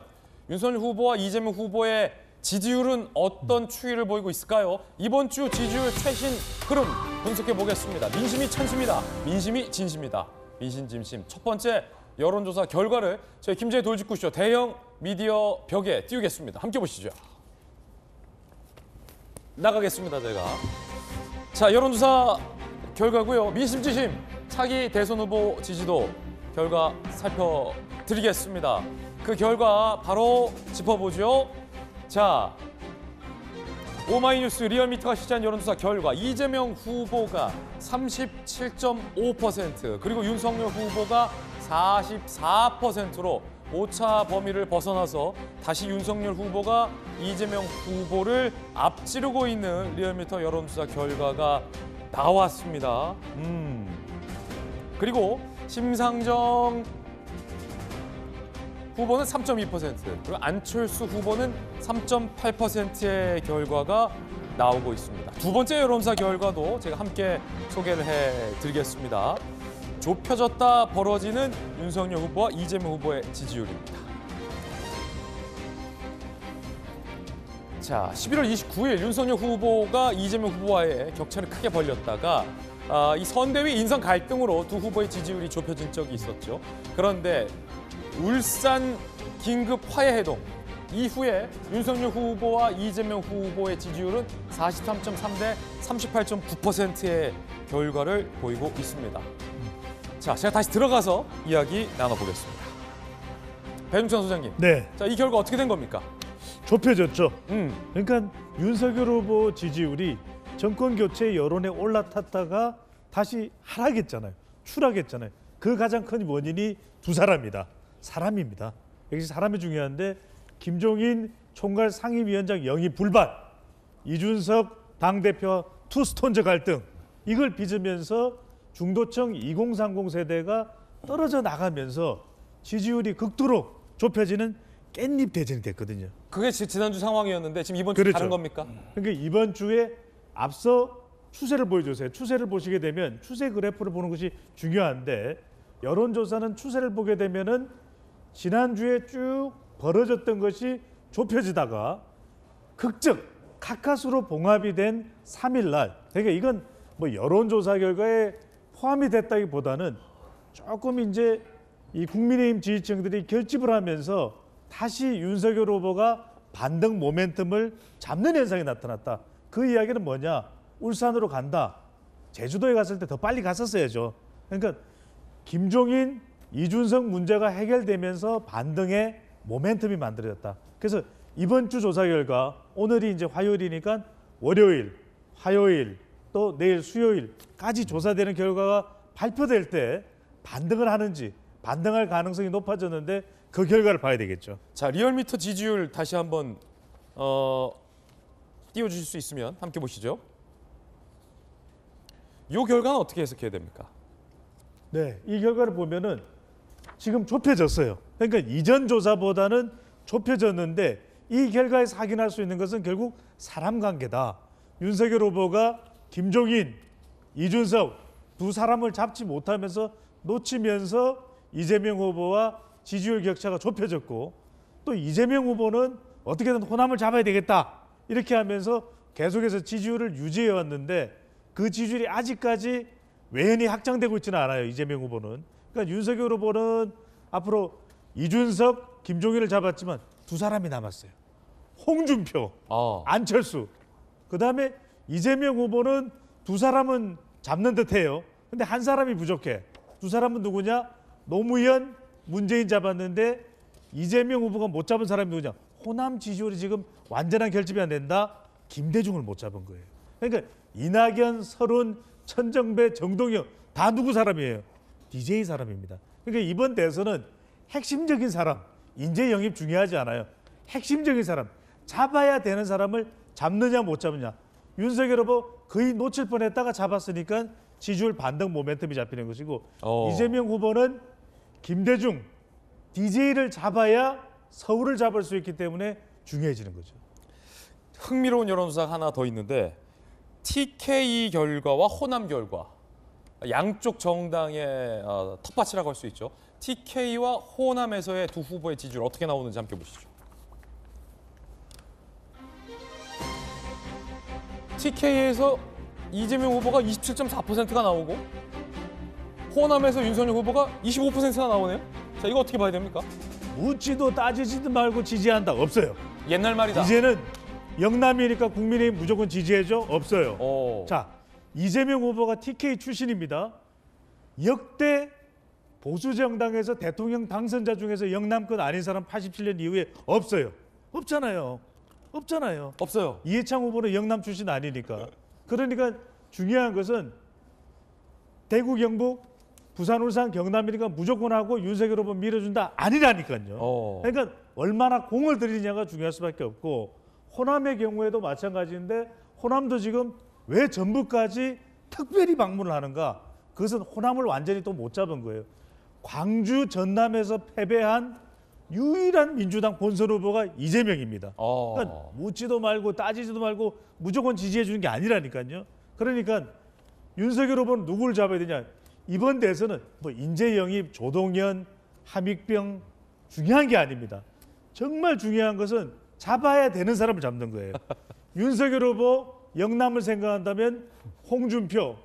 윤석열 후보와 이재명 후보의 지지율은 어떤 추이를 보이고 있을까요? 이번 주 지지율 최신 흐름 분석해 보겠습니다. 민심이 천심이다. 민심이 진심이다. 민심진심. 첫 번째 여론조사 결과를 저희 김재희 돌직구쇼 대형 미디어 벽에 띄우겠습니다. 함께 보시죠. 나가겠습니다, 제가. 자, 여론조사 결과고요. 민심진심 차기 대선 후보 지지도 결과 살펴드리겠습니다. 그 결과 바로 짚어보죠. 자, 오마이뉴스 리얼미터가 실시한 여론조사 결과 이재명 후보가 37.5% 그리고 윤석열 후보가 44%로 오차 범위를 벗어나서 다시 윤석열 후보가 이재명 후보를 앞지르고 있는 리얼미터 여론조사 결과가 나왔습니다. 그리고 심상정 후보는 3.2% 그리고 안철수 후보는 3.8%의 결과가 나오고 있습니다. 두 번째 여론조사 결과도 제가 함께 소개를 해드리겠습니다. 좁혀졌다 벌어지는 윤석열 후보와 이재명 후보의 지지율입니다. 자, 11월 29일 윤석열 후보가 이재명 후보와의 격차를 크게 벌렸다가 이 선대위 인선 갈등으로 두 후보의 지지율이 좁혀진 적이 있었죠. 그런데 울산 긴급 화해 회동 이후에 윤석열 후보와 이재명 후보의 지지율은 43.3 대 38.9%의 결과를 보이고 있습니다. 자, 제가 다시 들어가서 이야기 나눠보겠습니다. 배종찬 소장님. 네. 자, 이 결과 어떻게 된 겁니까? 좁혀졌죠. 그러니까 윤석열 후보 지지율이 정권 교체 여론에 올라탔다가 다시 하락했잖아요. 추락했잖아요. 그 가장 큰 원인이 두 사람이다. 사람입니다. 역시 사람이 중요한데 김종인 총괄 상임위원장 영입 불발, 이준석 당대표 투스톤즈 갈등, 이걸 빚으면서 중도층 2030 세대가 떨어져 나가면서 지지율이 극도로 좁혀지는 깻잎 대전이 됐거든요. 그게 지난주 상황이었는데 지금 이번 주 그렇죠. 다른 겁니까? 그러니까 이번 주에 앞서 추세를 보여주세요. 추세를 보시게 되면 추세 그래프를 보는 것이 중요한데, 여론조사는 추세를 보게 되면은 지난주에 쭉 벌어졌던 것이 좁혀지다가 극적 카카스로 봉합이 된 3일날, 그러니까 이건 뭐 여론조사 결과에 포함이 됐다기보다는 조금 이제 이 국민의힘 지지층들이 결집을 하면서 다시 윤석열 후보가 반등 모멘텀을 잡는 현상이 나타났다. 그 이야기는 뭐냐? 울산으로 간다. 제주도에 갔을 때 더 빨리 갔었어야죠. 그러니까 김종인, 이준석 문제가 해결되면서 반등의 모멘텀이 만들어졌다. 그래서 이번 주 조사 결과, 오늘이 이제 화요일이니까 월요일, 화요일, 또 내일 수요일까지 조사되는 결과가 발표될 때 반등을 하는지, 반등할 가능성이 높아졌는데 그 결과를 봐야 되겠죠. 자, 리얼미터 지지율 다시 한번 띄워주실 수 있으면 함께 보시죠. 이 결과는 어떻게 해석해야 됩니까? 네, 이 결과를 보면은 지금 좁혀졌어요. 그러니까 이전 조사보다는 좁혀졌는데, 이 결과에서 확인할 수 있는 것은 결국 사람 관계다. 윤석열 후보가 김종인, 이준석 두 사람을 잡지 못하면서 놓치면서 이재명 후보와 지지율 격차가 좁혀졌고, 또 이재명 후보는 어떻게든 호남을 잡아야 되겠다 이렇게 하면서 계속해서 지지율을 유지해 왔는데, 그 지지율이 아직까지 외연히 확장되고 있지는 않아요. 이재명 후보는. 그러니까 윤석열 후보는 앞으로 이준석, 김종인을 잡았지만 두 사람이 남았어요. 홍준표, 안철수. 그다음에 이재명 후보는 두 사람은 잡는 듯해요. 근데 한 사람이 부족해. 두 사람은 누구냐? 노무현, 문재인 잡았는데 이재명 후보가 못 잡은 사람이 누구냐? 호남 지지율이 지금 완전한 결집이 안 된다. 김대중을 못 잡은 거예요. 그러니까 이낙연, 설훈, 천정배, 정동영 다 누구 사람이에요? DJ 사람입니다. 그러니까 이번 대선은 핵심적인 사람, 인재 영입 중요하지 않아요. 핵심적인 사람, 잡아야 되는 사람을 잡느냐 못 잡느냐. 윤석열 후보 거의 놓칠 뻔했다가 잡았으니까 지지율 반등 모멘텀이 잡히는 것이고, 이재명 후보는 김대중, DJ를 잡아야 서울을 잡을 수 있기 때문에 중요해지는 거죠. 흥미로운 여론조사가 하나 더 있는데, TK 결과와 호남 결과, 양쪽 정당의 텃밭이라고 할 수 있죠. TK와 호남에서의 두 후보의 지지율 어떻게 나오는지 함께 보시죠. TK에서 이재명 후보가 27.4%가 나오고, 호남에서 윤석열 후보가 25%가 나오네요. 자, 이거 어떻게 봐야 됩니까? 묻지도 따지지도 말고 지지한다. 없어요. 옛날 말이다. 이제는 영남이니까 국민의힘 무조건 지지해줘? 없어요. 자, 이재명 후보가 TK 출신입니다. 역대 보수 정당에서 대통령 당선자 중에서 영남권 아닌 사람 87년 이후에 없어요. 없잖아요. 없잖아요. 없어요. 이해창 후보는 영남 출신 아니니까. 그러니까 중요한 것은 대구, 경북, 부산, 울산, 경남이니까 무조건 하고 윤석열 후보 밀어준다 아니라니까요. 그러니까 얼마나 공을 들이냐가 중요할 수밖에 없고, 호남의 경우에도 마찬가지인데, 호남도 지금 왜 전북까지 특별히 방문을 하는가? 그것은 호남을 완전히 또 못 잡은 거예요. 광주, 전남에서 패배한 유일한 민주당 본선 후보가 이재명입니다. 그러니까 묻지도 말고 따지지도 말고 무조건 지지해 주는 게 아니라니까요. 그러니까 윤석열 후보는 누구를 잡아야 되냐? 이번 대선은 뭐 인재 영입, 조동연, 함익병 중요한 게 아닙니다. 정말 중요한 것은 잡아야 되는 사람을 잡는 거예요. 윤석열 후보 영남을 생각한다면 홍준표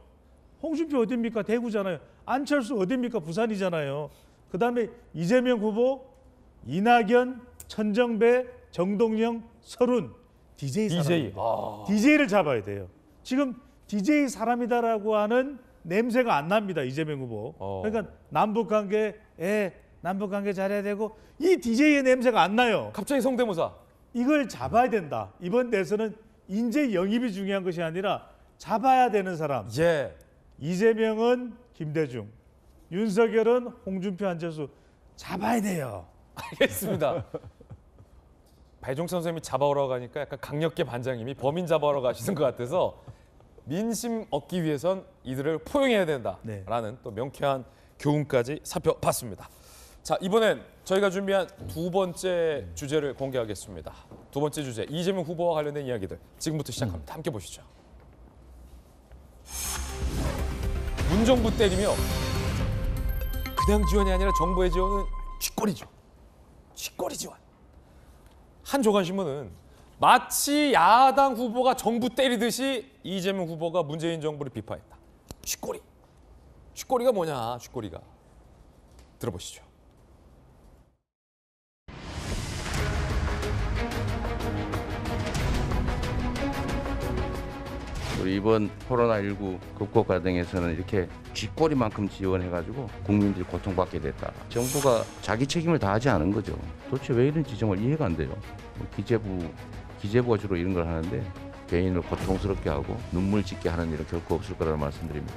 어디입니까? 대구잖아요. 안철수 어디입니까? 부산이잖아요. 그다음에 이재명 후보 이낙연, 천정배, 정동영, 설훈, DJ 사람입니다. DJ를 잡아야 돼요. 지금 DJ 사람이다라고 하는 냄새가 안 납니다. 이재명 후보. 그러니까 남북 관계에 남북 관계 잘해야 되고 이 DJ의 냄새가 안 나요. 갑자기 성대모사. 이걸 잡아야 된다. 이번 대선은 인재 영입이 중요한 것이 아니라 잡아야 되는 사람. 예. 이재명은 김대중, 윤석열은 홍준표, 안철수 잡아야 돼요. 알겠습니다. 배종찬 선생님이 잡아오라고 하니까 약간 강력계 반장님이 범인 잡아오러 가시는 것 같아서 민심 얻기 위해선 이들을 포용해야 된다라는 또 명쾌한 교훈까지 살펴봤습니다. 자, 이번엔 저희가 준비한 두 번째 주제를 공개하겠습니다. 두 번째 주제, 이재명 후보와 관련된 이야기들 지금부터 시작합니다. 함께 보시죠. 문정부 때리며 그냥 지원이 아니라 정부의 지원은 쥐꼬리죠. 쥐꼬리 지원. 한 조간신문은 마치 야당 후보가 정부 때리듯이 이재명 후보가 문재인 정부를 비판했다. 쥐꼬리. 쥐꼬리가 뭐냐, 쥐꼬리가. 들어보시죠. 우리 이번 코로나19 극복 과정에서는 이렇게 쥐꼬리만큼 지원해가지고 국민들이 고통받게 됐다. 정부가 자기 책임을 다하지 않은 거죠. 도대체 왜 이런지 정말 이해가 안 돼요. 기재부가 주로 이런 걸 하는데 개인을 고통스럽게 하고 눈물 짓게 하는 일은 결코 없을 거라는 말씀드립니다.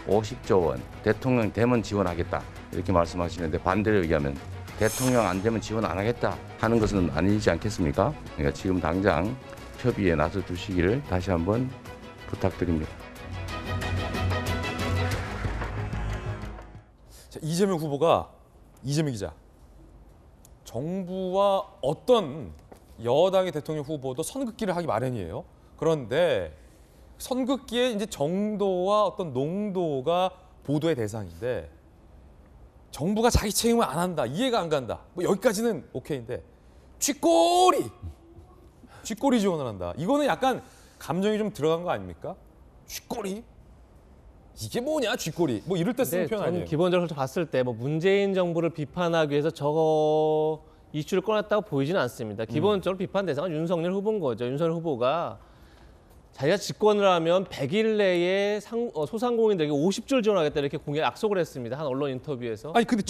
50조 원 대통령 되면 지원하겠다 이렇게 말씀하시는데 반대로 얘기하면 대통령 안 되면 지원 안 하겠다 하는 것은 아니지 않겠습니까? 그러니까 지금 당장 협의에 나서 주시기를 다시 한번 부탁드립니다. 자, 이재명 후보가 이재명 기자. 정부와 어떤 여당의 대통령 후보도 선긋기를 하기 마련이에요. 그런데 선긋기의 이제 정도와 어떤 농도가 보도의 대상인데 정부가 자기 책임을 안 한다, 이해가 안 간다. 뭐 여기까지는 오케이인데 쥐꼬리 지원을 한다. 이거는 약간 감정이 좀 들어간 거 아닙니까? 쥐꼬리? 이게 뭐냐, 쥐꼬리? 뭐 이럴 때 쓰는 표현 아니에요? 저는 기본적으로 봤을 때 뭐 문재인 정부를 비판하기 위해서 저거 이슈를 꺼냈다고 보이지는 않습니다. 기본적으로 비판 대상은 윤석열 후보인 거죠. 윤석열 후보가 자기가 집권을 하면 100일 내에 소상공인들에게 50조를 지원하겠다 이렇게 약속을 했습니다. 한 언론 인터뷰에서. 아니 근데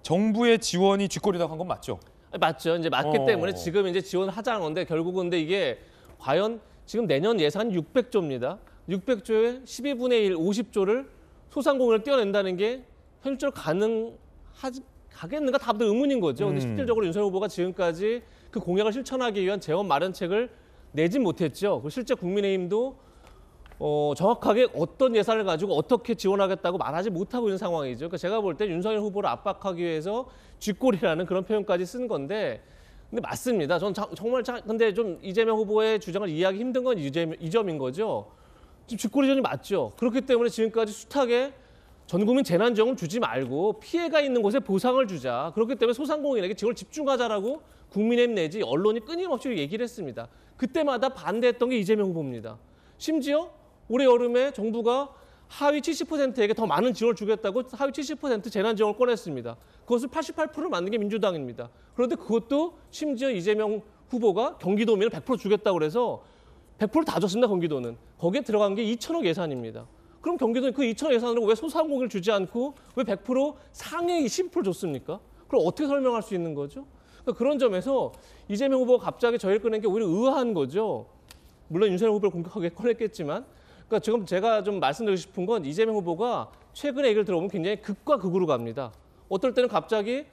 정부의 지원이 쥐꼬리라고 한 건 맞죠? 아니, 맞죠. 이제 맞기 때문에 지금 이제 지원하자는 건데 결국은 근데 이게 과연 지금 내년 예산 600조입니다. 600조에 12분의 1, 50조를 소상공인을 떼어낸다는 게 현실적으로 가겠는가 다들 의문인 거죠. 근데 실질적으로 윤석열 후보가 지금까지 그 공약을 실천하기 위한 재원 마련책을 내진 못했죠. 실제 국민의힘도 정확하게 어떤 예산을 가지고 어떻게 지원하겠다고 말하지 못하고 있는 상황이죠. 그러니까 제가 볼 때 윤석열 후보를 압박하기 위해서 쥐꼬리라는 그런 표현까지 쓴 건데, 근데 맞습니다. 저는 정말 근데 좀 이재명 후보의 주장을 이해하기 힘든 건 이 점인 거죠. 지금 쥐꼬리전이 맞죠. 그렇기 때문에 지금까지 숱하게 전 국민 재난지원금 주지 말고 피해가 있는 곳에 보상을 주자. 그렇기 때문에 소상공인에게 지원을 집중하자라고 국민의힘 내지 언론이 끊임없이 얘기를 했습니다. 그때마다 반대했던 게 이재명 후보입니다. 심지어 올해 여름에 정부가 하위 70%에게 더 많은 지원을 주겠다고 하위 70% 재난지원을 꺼냈습니다. 그것을 88%를 만든 게 민주당입니다. 그런데 그것도 심지어 이재명 후보가 경기도민을 100% 주겠다고 그래서 100% 다 줬습니다. 경기도는. 거기에 들어간 게 2천억 예산입니다. 그럼 경기도는 그 2천억 예산으로 왜 소상공인을 주지 않고 왜 100% 상위 20% 줬습니까? 그럼 어떻게 설명할 수 있는 거죠? 그러니까 그런 점에서 이재명 후보가 갑자기 저희를 꺼낸 게 오히려 의아한 거죠. 물론 윤석열 후보를 공격하게 꺼냈겠지만, 그러니까 지금 제가 좀 말씀드리고 싶은 건 이재명 후보가 최근에 얘기를 들어보면 굉장히 극과 극으로 갑니다. 어떨 때는 갑자기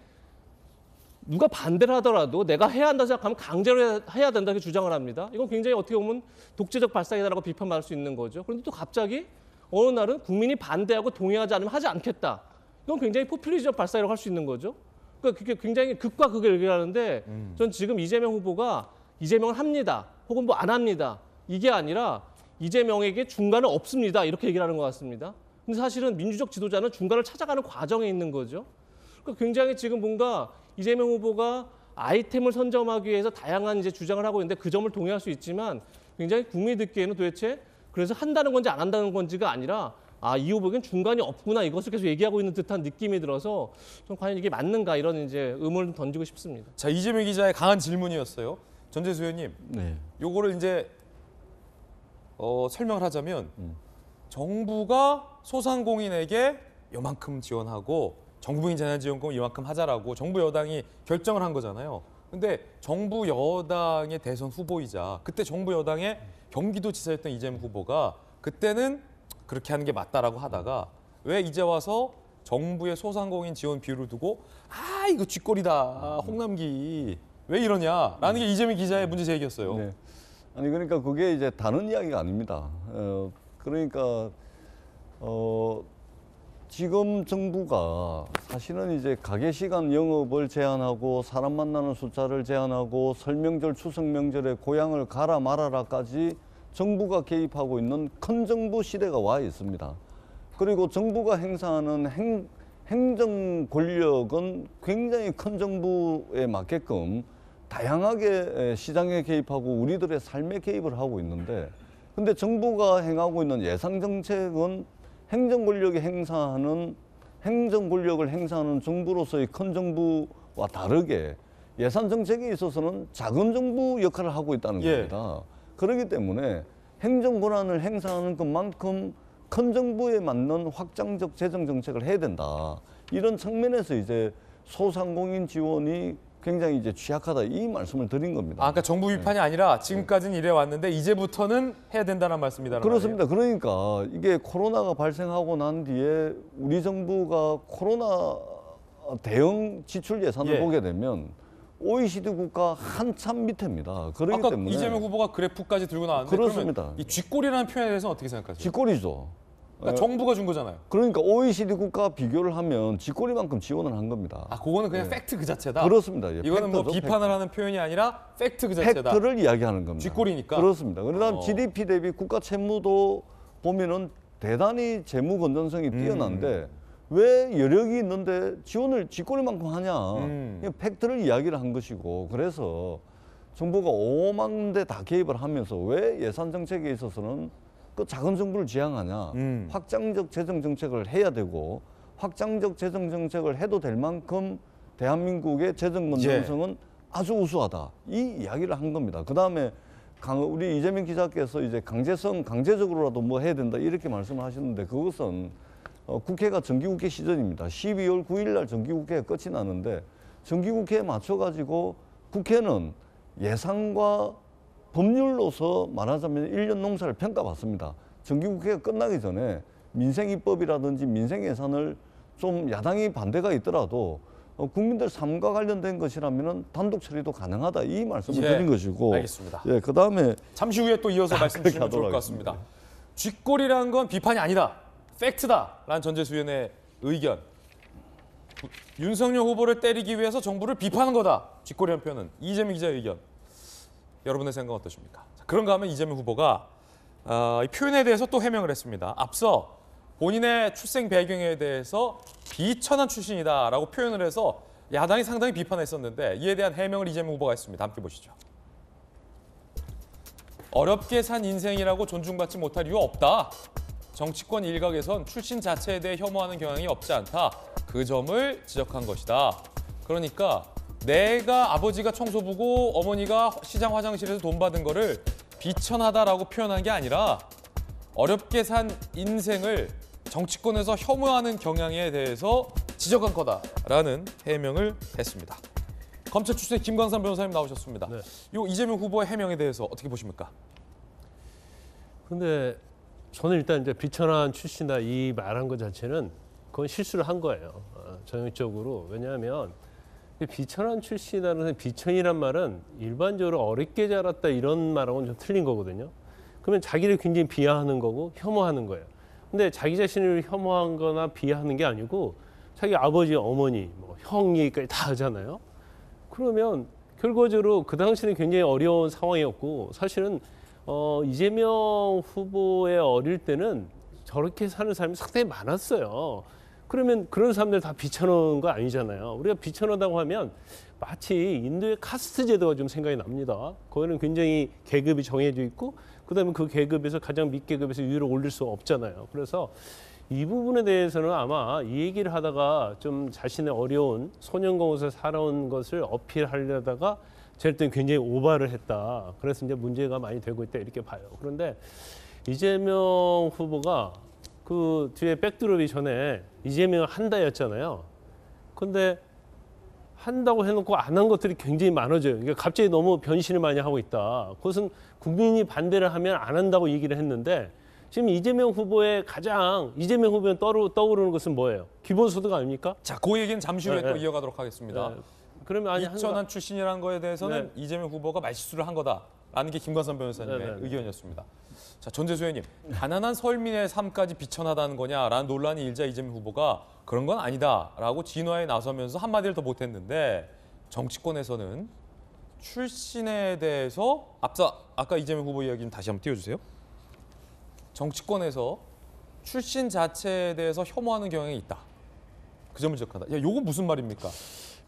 누가 반대를 하더라도 내가 해야 한다고 생각하면 강제로 해야 된다 이렇게 주장을 합니다. 이건 굉장히 어떻게 보면 독재적 발상이다라고 비판받을 수 있는 거죠. 그런데 또 갑자기 어느 날은 국민이 반대하고 동의하지 않으면 하지 않겠다. 이건 굉장히 포퓰리즘적 발상이라고 할 수 있는 거죠. 그러니까 그게 굉장히 극과 극을 얘기하는데 전 지금 이재명 후보가 이재명을 합니다. 혹은 뭐 안 합니다. 이게 아니라 이재명에게 중간은 없습니다. 이렇게 얘기를 하는 것 같습니다. 근데 사실은 민주적 지도자는 중간을 찾아가는 과정에 있는 거죠. 그러니까 굉장히 지금 뭔가 이재명 후보가 아이템을 선점하기 위해서 다양한 이제 주장을 하고 있는데 그 점을 동의할 수 있지만 굉장히 국민이 듣기에는 도대체 그래서 한다는 건지 안 한다는 건지가 아니라 이 후보에겐 중간이 없구나 이것을 계속 얘기하고 있는 듯한 느낌이 들어서 좀 과연 이게 맞는가 이런 이제 의문을 던지고 싶습니다. 자, 이재명 기자의 강한 질문이었어요. 전재수 의원님, 요거를 이제 설명을 하자면 정부가 소상공인에게 요만큼 지원하고 정부인 재난지원금 이만큼 하자라고 정부 여당이 결정을 한 거잖아요. 근데 정부 여당의 대선 후보이자 그때 정부 여당의 경기도지사였던 이재명 후보가 그때는 그렇게 하는 게 맞다라고 하다가 왜 이제 와서 정부의 소상공인 지원 비율을 두고 이거 쥐꼬리다 홍남기 왜 이러냐라는 게 이재명 기자의 문제 제기였어요. 네. 아니 그러니까 그게 이제 다른 이야기가 아닙니다. 그러니까 지금 정부가 사실은 이제 가게 시간 영업을 제한하고 사람 만나는 숫자를 제한하고 설명절 추석 명절에 고향을 가라 말아라까지 정부가 개입하고 있는 큰 정부 시대가 와 있습니다. 그리고 정부가 행사하는 행정 권력은 굉장히 큰 정부에 맞게끔 다양하게 시장에 개입하고 우리들의 삶에 개입을 하고 있는데 근데 정부가 행하고 있는 예산 정책은 행정 권력을 행사하는 정부로서의 큰 정부와 다르게 예산 정책에 있어서는 작은 정부 역할을 하고 있다는 겁니다. 그렇기 때문에 행정 권한을 행사하는 것만큼 큰 정부에 맞는 확장적 재정 정책을 해야 된다. 이런 측면에서 이제 소상공인 지원이 굉장히 이제 취약하다 이 말씀을 드린 겁니다. 그러니까 정부 비판이 아니라 지금까지는 이래 왔는데 이제부터는 해야 된다는 말씀이다. 그렇습니다. 그러니까 이게 코로나가 발생하고 난 뒤에 우리 정부가 코로나 대응 지출 예산을 보게 되면 OECD 국가 한참 밑입니다. 그렇기 아까 때문에 이재명 후보가 그래프까지 들고 나왔는데 그렇습니다. 이 쥐꼬리라는 표현에 대해서는 어떻게 생각하세요? 쥐꼬리죠. 그러니까 정부가 준 거잖아요. 그러니까 OECD 국가 비교를 하면 쥐꼬리만큼 지원을 한 겁니다. 그거는 그냥 팩트 그 자체다. 그렇습니다. 이거는 뭐 비판을 하는 표현이 아니라 팩트 그 자체다. 팩트를 이야기하는 겁니다. 쥐꼬리니까. 그렇습니다. 그다음 GDP 대비 국가 채무도 보면은 대단히 재무 건전성이 뛰어난데 왜 여력이 있는데 지원을 쥐꼬리만큼 하냐. 그냥 팩트를 이야기를 한 것이고 그래서 정부가 오만대 다 개입을 하면서 왜 예산 정책에 있어서는 그 작은 정부를 지향하냐. 확장적 재정 정책을 해야 되고 확장적 재정 정책을 해도 될 만큼 대한민국의 재정 건전성은 아주 우수하다. 이 이야기를 한 겁니다. 그다음에 우리 이재명 기자께서 이제 강제적으로라도 뭐 해야 된다 이렇게 말씀을 하시는데 그것은 국회가 정기국회 시즌입니다. 12월 9일 날 정기국회가 끝이 나는데 정기국회에 맞춰가지고 국회는 예산과 법률로서 말하자면 1년 농사를 평가받습니다. 정기국회가 끝나기 전에 민생입법이라든지 민생예산을 좀 야당이 반대가 있더라도 국민들 삶과 관련된 것이라면 단독 처리도 가능하다 이 말씀을 드린 것이고. 알겠습니다. 그다음에 잠시 후에 또 이어서 말씀 주시면 좋을 것 같습니다. 쥐꼬리라는 건 비판이 아니다. 팩트다라는 전재수위원의 의견. 윤석열 후보를 때리기 위해서 정부를 비판한 거다. 쥐꼬리라는 표현은. 이재명 기자의 의견. 여러분의 생각은 어떠십니까? 그런가 하면 이재명 후보가 이 표현에 대해서 또 해명을 했습니다. 앞서 본인의 출생 배경에 대해서 비천한 출신이다라고 표현을 해서 야당이 상당히 비판했었는데 이에 대한 해명을 이재명 후보가 했습니다. 함께 보시죠. 어렵게 산 인생이라고 존중받지 못할 이유 없다. 정치권 일각에선 출신 자체에 대해 혐오하는 경향이 없지 않다. 그 점을 지적한 것이다. 그러니까 내가 아버지가 청소부고 어머니가 시장 화장실에서 돈 받은 거를 비천하다라고 표현한 게 아니라 어렵게 산 인생을 정치권에서 혐오하는 경향에 대해서 지적한 거다라는 해명을 했습니다. 검찰 출신 김광삼 변호사님 나오셨습니다. 이 이재명 후보의 해명에 대해서 어떻게 보십니까? 근데 저는 일단 이제 비천한 출신이다 이 말한 것 자체는 그건 실수를 한 거예요. 전형적으로. 왜냐하면 비천한 출신이라는 비천이란 말은 일반적으로 어렵게 자랐다 이런 말하고는 좀 틀린 거거든요. 그러면 자기를 굉장히 비하하는 거고 혐오하는 거예요. 근데 자기 자신을 혐오한 거나 비하하는 게 아니고 자기 아버지, 어머니, 뭐 형 얘기까지 다 하잖아요. 그러면 결과적으로 그 당시는 굉장히 어려운 상황이었고 사실은 이재명 후보의 어릴 때는 저렇게 사는 사람이 상당히 많았어요. 그러면 그런 사람들 다 비천한 거 아니잖아요. 우리가 비천하다고 하면 마치 인도의 카스트 제도가 좀 생각이 납니다. 거기는 굉장히 계급이 정해져 있고 그다음에 그 계급에서 가장 밑계급에서 위로 올릴 수 없잖아요. 그래서 이 부분에 대해서는 아마 이 얘기를 하다가 좀 자신의 어려운 소년공에서 살아온 것을 어필하려다가 제일 때는 굉장히 오바를 했다. 그래서 이제 문제가 많이 되고 있다 이렇게 봐요. 그런데 이재명 후보가 그 뒤에 백드롭이 전에 이재명 한다였잖아요. 근데 한다고 해놓고 안 한 것들이 굉장히 많아져요. 그러니까 갑자기 너무 변신을 많이 하고 있다. 그것은 국민이 반대를 하면 안 한다고 얘기를 했는데 지금 이재명 후보의 이재명 후보에 떠오르는 것은 뭐예요? 기본소득 아닙니까? 자, 그 얘기는 잠시 후에 또 이어가도록 하겠습니다. 네. 그러면 이천한 출신이라는 거에 대해서는 이재명 후보가 말실수를 한 거다라는 게 김관선 변호사님의 네. 의견이었습니다. 자, 전재수 의원님, 가난한 서울민의 삶까지 비천하다는 거냐라는 논란이 일자 이재명 후보가 그런 건 아니다라고 진화에 나서면서 한마디를 더 못했는데 정치권에서는 출신에 대해서 아까 이재명 후보 이야기 좀 다시 한번 띄워주세요. 정치권에서 출신 자체에 대해서 혐오하는 경향이 있다. 그 점을 지적한다. 야, 요거 무슨 말입니까?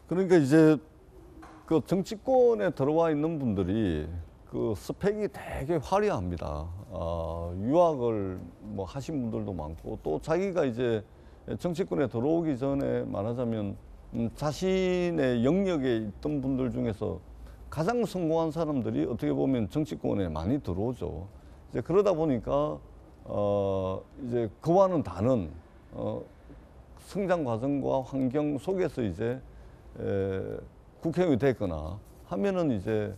그러니까 이제 그 정치권에 들어와 있는 분들이 그 스펙이 되게 화려합니다. 유학을 뭐 하신 분들도 많고 또 자기가 이제 정치권에 들어오기 전에 말하자면 자신의 영역에 있던 분들 중에서 가장 성공한 사람들이 어떻게 보면 정치권에 많이 들어오죠. 이제 그러다 보니까 이제 그와는 다른 성장 과정과 환경 속에서 이제 국회의원이 됐거나 하면은 이제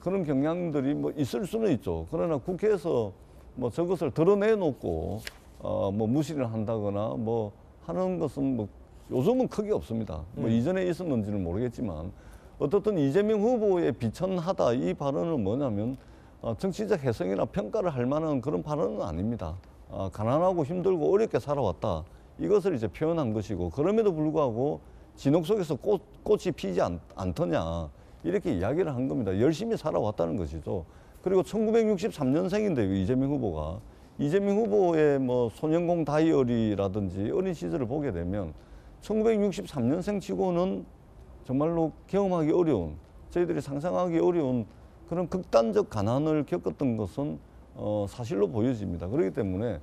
그런 경향들이 뭐 있을 수는 있죠. 그러나 국회에서 뭐 저것을 드러내놓고 뭐 무시를 한다거나 뭐 하는 것은 뭐 요즘은 크게 없습니다. 뭐 이전에 있었는지는 모르겠지만 어떻든 이재명 후보의 비천하다 이 발언은 뭐냐면 정치적 해석이나 평가를 할 만한 그런 발언은 아닙니다. 가난하고 힘들고 어렵게 살아왔다. 이것을 이제 표현한 것이고 그럼에도 불구하고 진흙 속에서 꽃이 피지 않더냐 이렇게 이야기를 한 겁니다. 열심히 살아왔다는 것이죠. 그리고 1963년생인데 이재명 후보가 이재명 후보의 뭐 소년공 다이어리라든지 어린 시절을 보게 되면 1963년생 치고는 정말로 경험하기 어려운 저희들이 상상하기 어려운 그런 극단적 가난을 겪었던 것은 사실로 보여집니다. 그렇기 때문에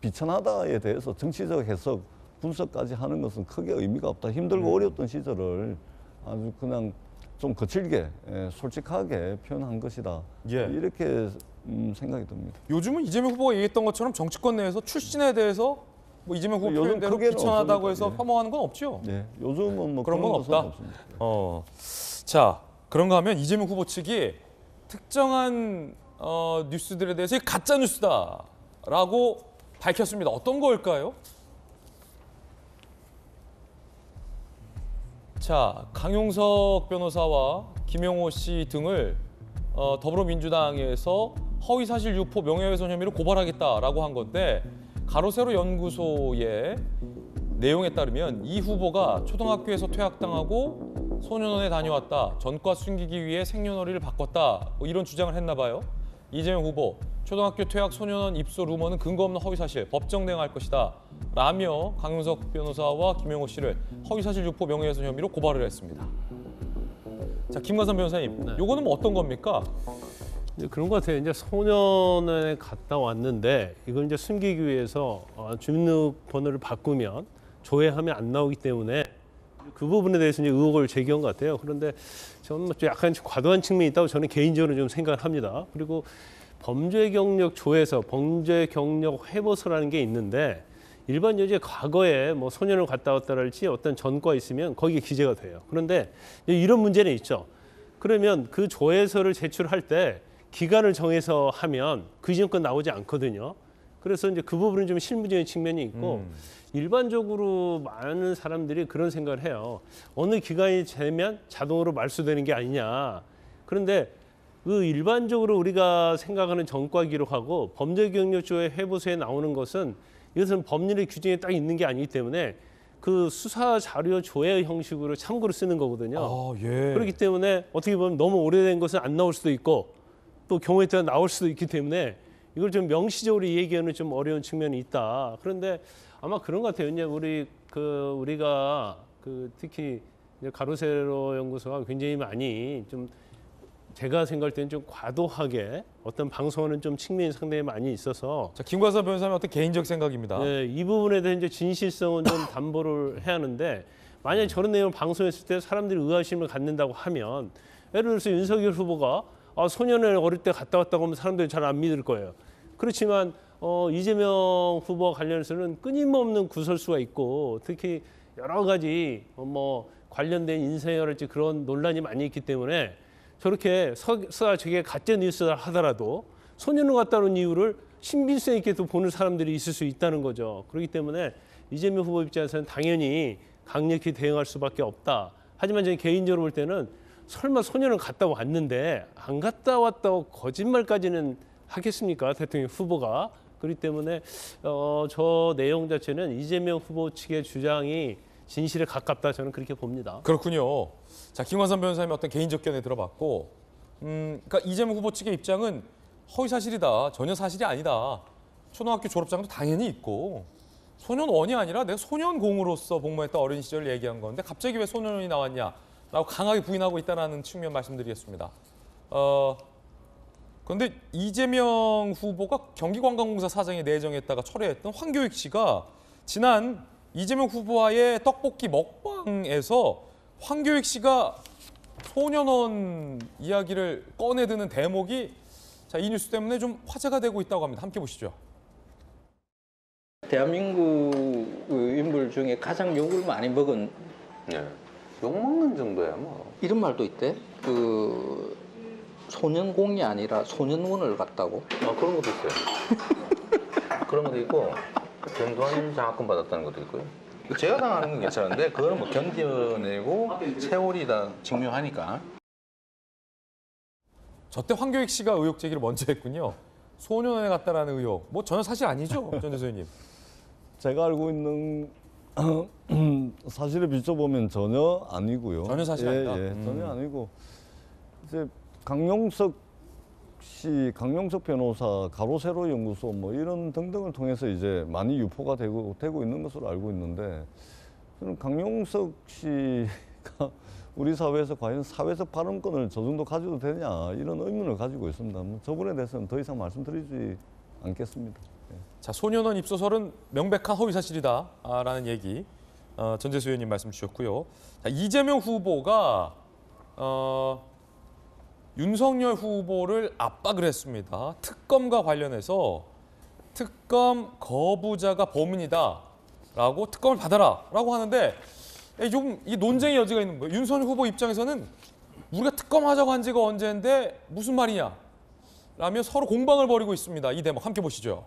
비천하다에 대해서 정치적 해석, 분석까지 하는 것은 크게 의미가 없다. 힘들고 어려웠던 시절을 아주 그냥 좀 거칠게 솔직하게 표현한 것이다. 이렇게 생각이 듭니다. 요즘은 이재명 후보가 얘기했던 것처럼 정치권 내에서 출신에 대해서 뭐 이재명 후보 요즘 표현대로 크게는 비천하다고 없으니까, 해서 혐오하는 건 없죠? 네, 요즘은 뭐 그런 건 것은 없다. 없습니다. 자, 그런가 하면 이재명 후보 측이 특정한 뉴스들에 대해서 가짜 뉴스다라고 밝혔습니다. 어떤 걸까요? 자, 강용석 변호사와 김영호 씨 등을 더불어민주당에서 허위사실 유포 명예훼손 혐의로 고발하겠다라고 한 건데 가로세로 연구소의 내용에 따르면 이 후보가 초등학교에서 퇴학당하고 소년원에 다녀왔다. 전과 숨기기 위해 생년월일을 바꿨다. 뭐 이런 주장을 했나 봐요. 이재명 후보, 초등학교 퇴학 소년원 입소 루머는 근거 없는 허위사실, 법정 대응할 것이다. 라며 강용석 변호사와 김영호 씨를 허위사실 유포 명예훼손 혐의로 고발을 했습니다. 자, 김관선 변호사님, 요거는 뭐 어떤 겁니까? 그런 것 같아요. 이제 소년원에 갔다 왔는데 이걸 이제 숨기기 위해서 주민등록번호를 바꾸면 조회하면 안 나오기 때문에 그 부분에 대해서 이제 의혹을 제기한 것 같아요. 그런데 저는 좀 약간 과도한 측면이 있다고 저는 개인적으로 좀 생각을 합니다. 그리고 범죄 경력 조회서, 범죄 경력 회보서라는 게 있는데 일반적으로 이제 과거에 뭐 소년을 갔다 왔다랄지 어떤 전과 있으면 거기에 기재가 돼요. 그런데 이런 문제는 있죠. 그러면 그 조회서를 제출할 때 기간을 정해서 하면 그 이전 건 나오지 않거든요. 그래서 이제 그 부분은 좀 실무적인 측면이 있고 일반적으로 많은 사람들이 그런 생각을 해요. 어느 기간이 되면 자동으로 말소되는 게 아니냐. 그런데 그 일반적으로 우리가 생각하는 전과 기록하고 범죄 경력 조회 회보서에 나오는 것은 이것은 법률의 규정에 딱 있는 게 아니기 때문에 그 수사 자료 조회 형식으로 참고로 쓰는 거거든요. 그렇기 때문에 어떻게 보면 너무 오래된 것은 안 나올 수도 있고 또 경우에 따라 나올 수도 있기 때문에 이걸 좀 명시적으로 얘기하는 좀 어려운 측면이 있다. 그런데 아마 그런 것 같아요. 이제 우리가 특히 가로세로 연구소가 굉장히 많이 좀 제가 생각할 때는 좀 과도하게 어떤 방송하는 좀 측면이 상당히 많이 있어서. 자, 김관선 변호사님 어떤 개인적 생각입니다. 네, 이 부분에 대한 이제 진실성은 좀 담보를 해야 하는데 만약에 저런 내용을 방송했을 때 사람들이 의아심을 갖는다고 하면 예를 들어서 윤석열 후보가 소년을 어릴 때 갔다 왔다고 하면 사람들이 잘 안 믿을 거예요. 그렇지만 이재명 후보 관련해서는 끊임없는 구설수가 있고 특히 여러 가지 뭐 관련된 인생이랄지 그런 논란이 많이 있기 때문에 저렇게 저게 가짜 뉴스를 하더라도 소년원 같다는 이유를 신빙성 있게 또 보는 사람들이 있을 수 있다는 거죠. 그렇기 때문에 이재명 후보 입장에서는 당연히 강력히 대응할 수밖에 없다. 하지만 저는 개인적으로 볼 때는 설마 소년원 갔다 왔는데 안 갔다 왔다고 거짓말까지는 하겠습니까? 대통령 후보가. 그렇기 때문에 저 내용 자체는 이재명 후보 측의 주장이 진실에 가깝다 저는 그렇게 봅니다. 그렇군요. 자, 김광선 변호사님의 어떤 개인적 견해 들어봤고, 그러니까 이재명 후보 측의 입장은 허위 사실이다, 전혀 사실이 아니다. 초등학교 졸업장도 당연히 있고 소년원이 아니라 내가 소년공으로서 복무했던 어린 시절을 얘기한 건데 갑자기 왜 소년원이 나왔냐라고 강하게 부인하고 있다는 측면 말씀드리겠습니다. 그런데 이재명 후보가 경기관광공사 사장에 내정했다가 철회했던 황교익 씨가 지난 이재명 후보와의 떡볶이 먹방에서 황교익 씨가 소년원 이야기를 꺼내드는 대목이 자, 이 뉴스 때문에 좀 화제가 되고 있다고 합니다. 함께 보시죠. 대한민국 인물 중에 가장 욕을 많이 먹은 욕 먹는 정도야 뭐. 이런 말도 있대. 그 소년공이 아니라 소년원을 갔다고. 그런 것도 있어요. 그런 것도 있고 전두환 장학금 받았다는 것도 있고요. 제가 당하는 건 괜찮은데 그거는 뭐 견뎌내고 세월이 다 증명하니까. 저때 황교익 씨가 의혹 제기를 먼저 했군요. 소년원에 갔다라는 의혹. 뭐 전혀 사실 아니죠, 전 대표님. 제가 알고 있는 사실에 비춰보면 전혀 아니고요. 전혀 사실 아니다. 전혀 아니고 이제 강용석 변호사 가로세로 연구소 뭐 이런 등등을 통해서 이제 많이 유포가 되고 있는 것으로 알고 있는데 저는 강용석 씨가 우리 사회에서 과연 사회적 발언권을 저 정도 가져도 되냐 이런 의문을 가지고 있습니다. 뭐 저 부분에 대해서는 더 이상 말씀드리지 않겠습니다. 자, 소년원 입소설은 명백한 허위 사실이다라는 얘기 전재수 의원님 말씀 주셨고요. 자, 이재명 후보가 윤석열 후보를 압박을 했습니다. 특검과 관련해서 특검 거부자가 범인이다라고 특검을 받아라라고 하는데 좀 이 논쟁의 여지가 있는 거예요. 윤석열 후보 입장에서는 우리가 특검하자고 한 지가 언제인데 무슨 말이냐 라며 서로 공방을 벌이고 있습니다. 이 대목 함께 보시죠.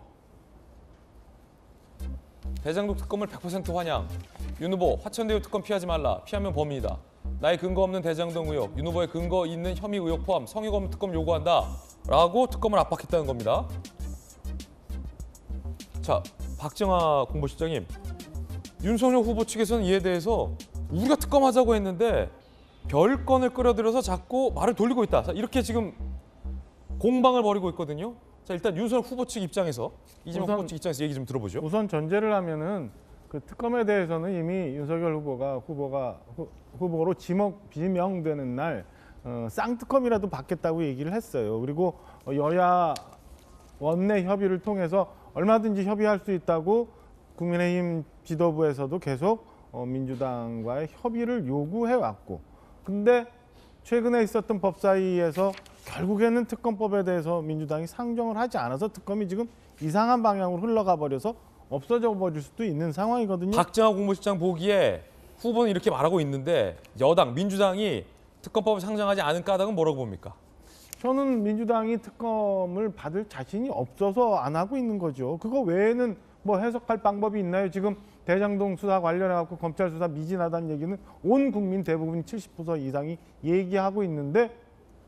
대장동 특검을 100% 환영. 윤 후보 화천대유 특검 피하지 말라. 피하면 범인이다. 나의 근거 없는 대장동 의혹, 윤 후보의 근거 있는 혐의 의혹 포함 성의검 특검 요구한다. 라고 특검을 압박했다는 겁니다. 자, 박정아 공보실장님. 윤석열 후보 측에서는 이에 대해서 우리가 특검하자고 했는데 별건을 끌어들여서 자꾸 말을 돌리고 있다. 자, 이렇게 지금 공방을 벌이고 있거든요. 자, 일단 윤석열 후보 측 입장에서 이재명 후보 측 입장에서 얘기 좀 들어보죠. 우선 전제를 하면은 그 특검에 대해서는 이미 윤석열 후보로 지명되는 날 쌍특검이라도 받겠다고 얘기를 했어요. 그리고 여야 원내 협의를 통해서 얼마든지 협의할 수 있다고 국민의힘 지도부에서도 계속 민주당과의 협의를 요구해왔고, 근데 최근에 있었던 법사위에서 결국에는 특검법에 대해서 민주당이 상정을 하지 않아서 특검이 지금 이상한 방향으로 흘러가 버려서 없어져 버릴 수도 있는 상황이거든요. 박정아 공보실장 보기에 후보는 이렇게 말하고 있는데 여당 민주당이 특검법을 상정하지 않은 까닭은 뭐라고 봅니까? 저는 민주당이 특검을 받을 자신이 없어서 안 하고 있는 거죠. 그거 외에는 뭐 해석할 방법이 있나요? 지금 대장동 수사 관련해갖고 검찰 수사 미진하다는 얘기는 온 국민 대부분 70% 이상이 얘기하고 있는데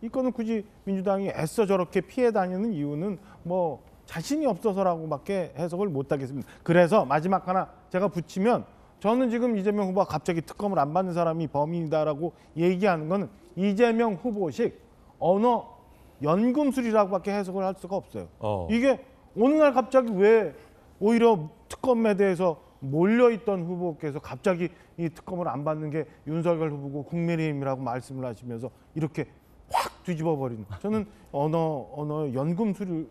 이거는 굳이 민주당이 애써 저렇게 피해 다니는 이유는 뭐 자신이 없어서라고밖에 해석을 못 하겠습니다. 그래서 마지막 하나 제가 붙이면 저는 지금 이재명 후보가 갑자기 특검을 안 받는 사람이 범인이다라고 얘기하는 건 이재명 후보식 언어 연금술이라고밖에 해석을 할 수가 없어요. 이게 어느 날 갑자기 왜 오히려 특검에 대해서 몰려있던 후보께서 갑자기 이 특검을 안 받는 게 윤석열 후보고 국민의힘이라고 말씀을 하시면서 이렇게 확 뒤집어 버리는, 저는 언어 연금술을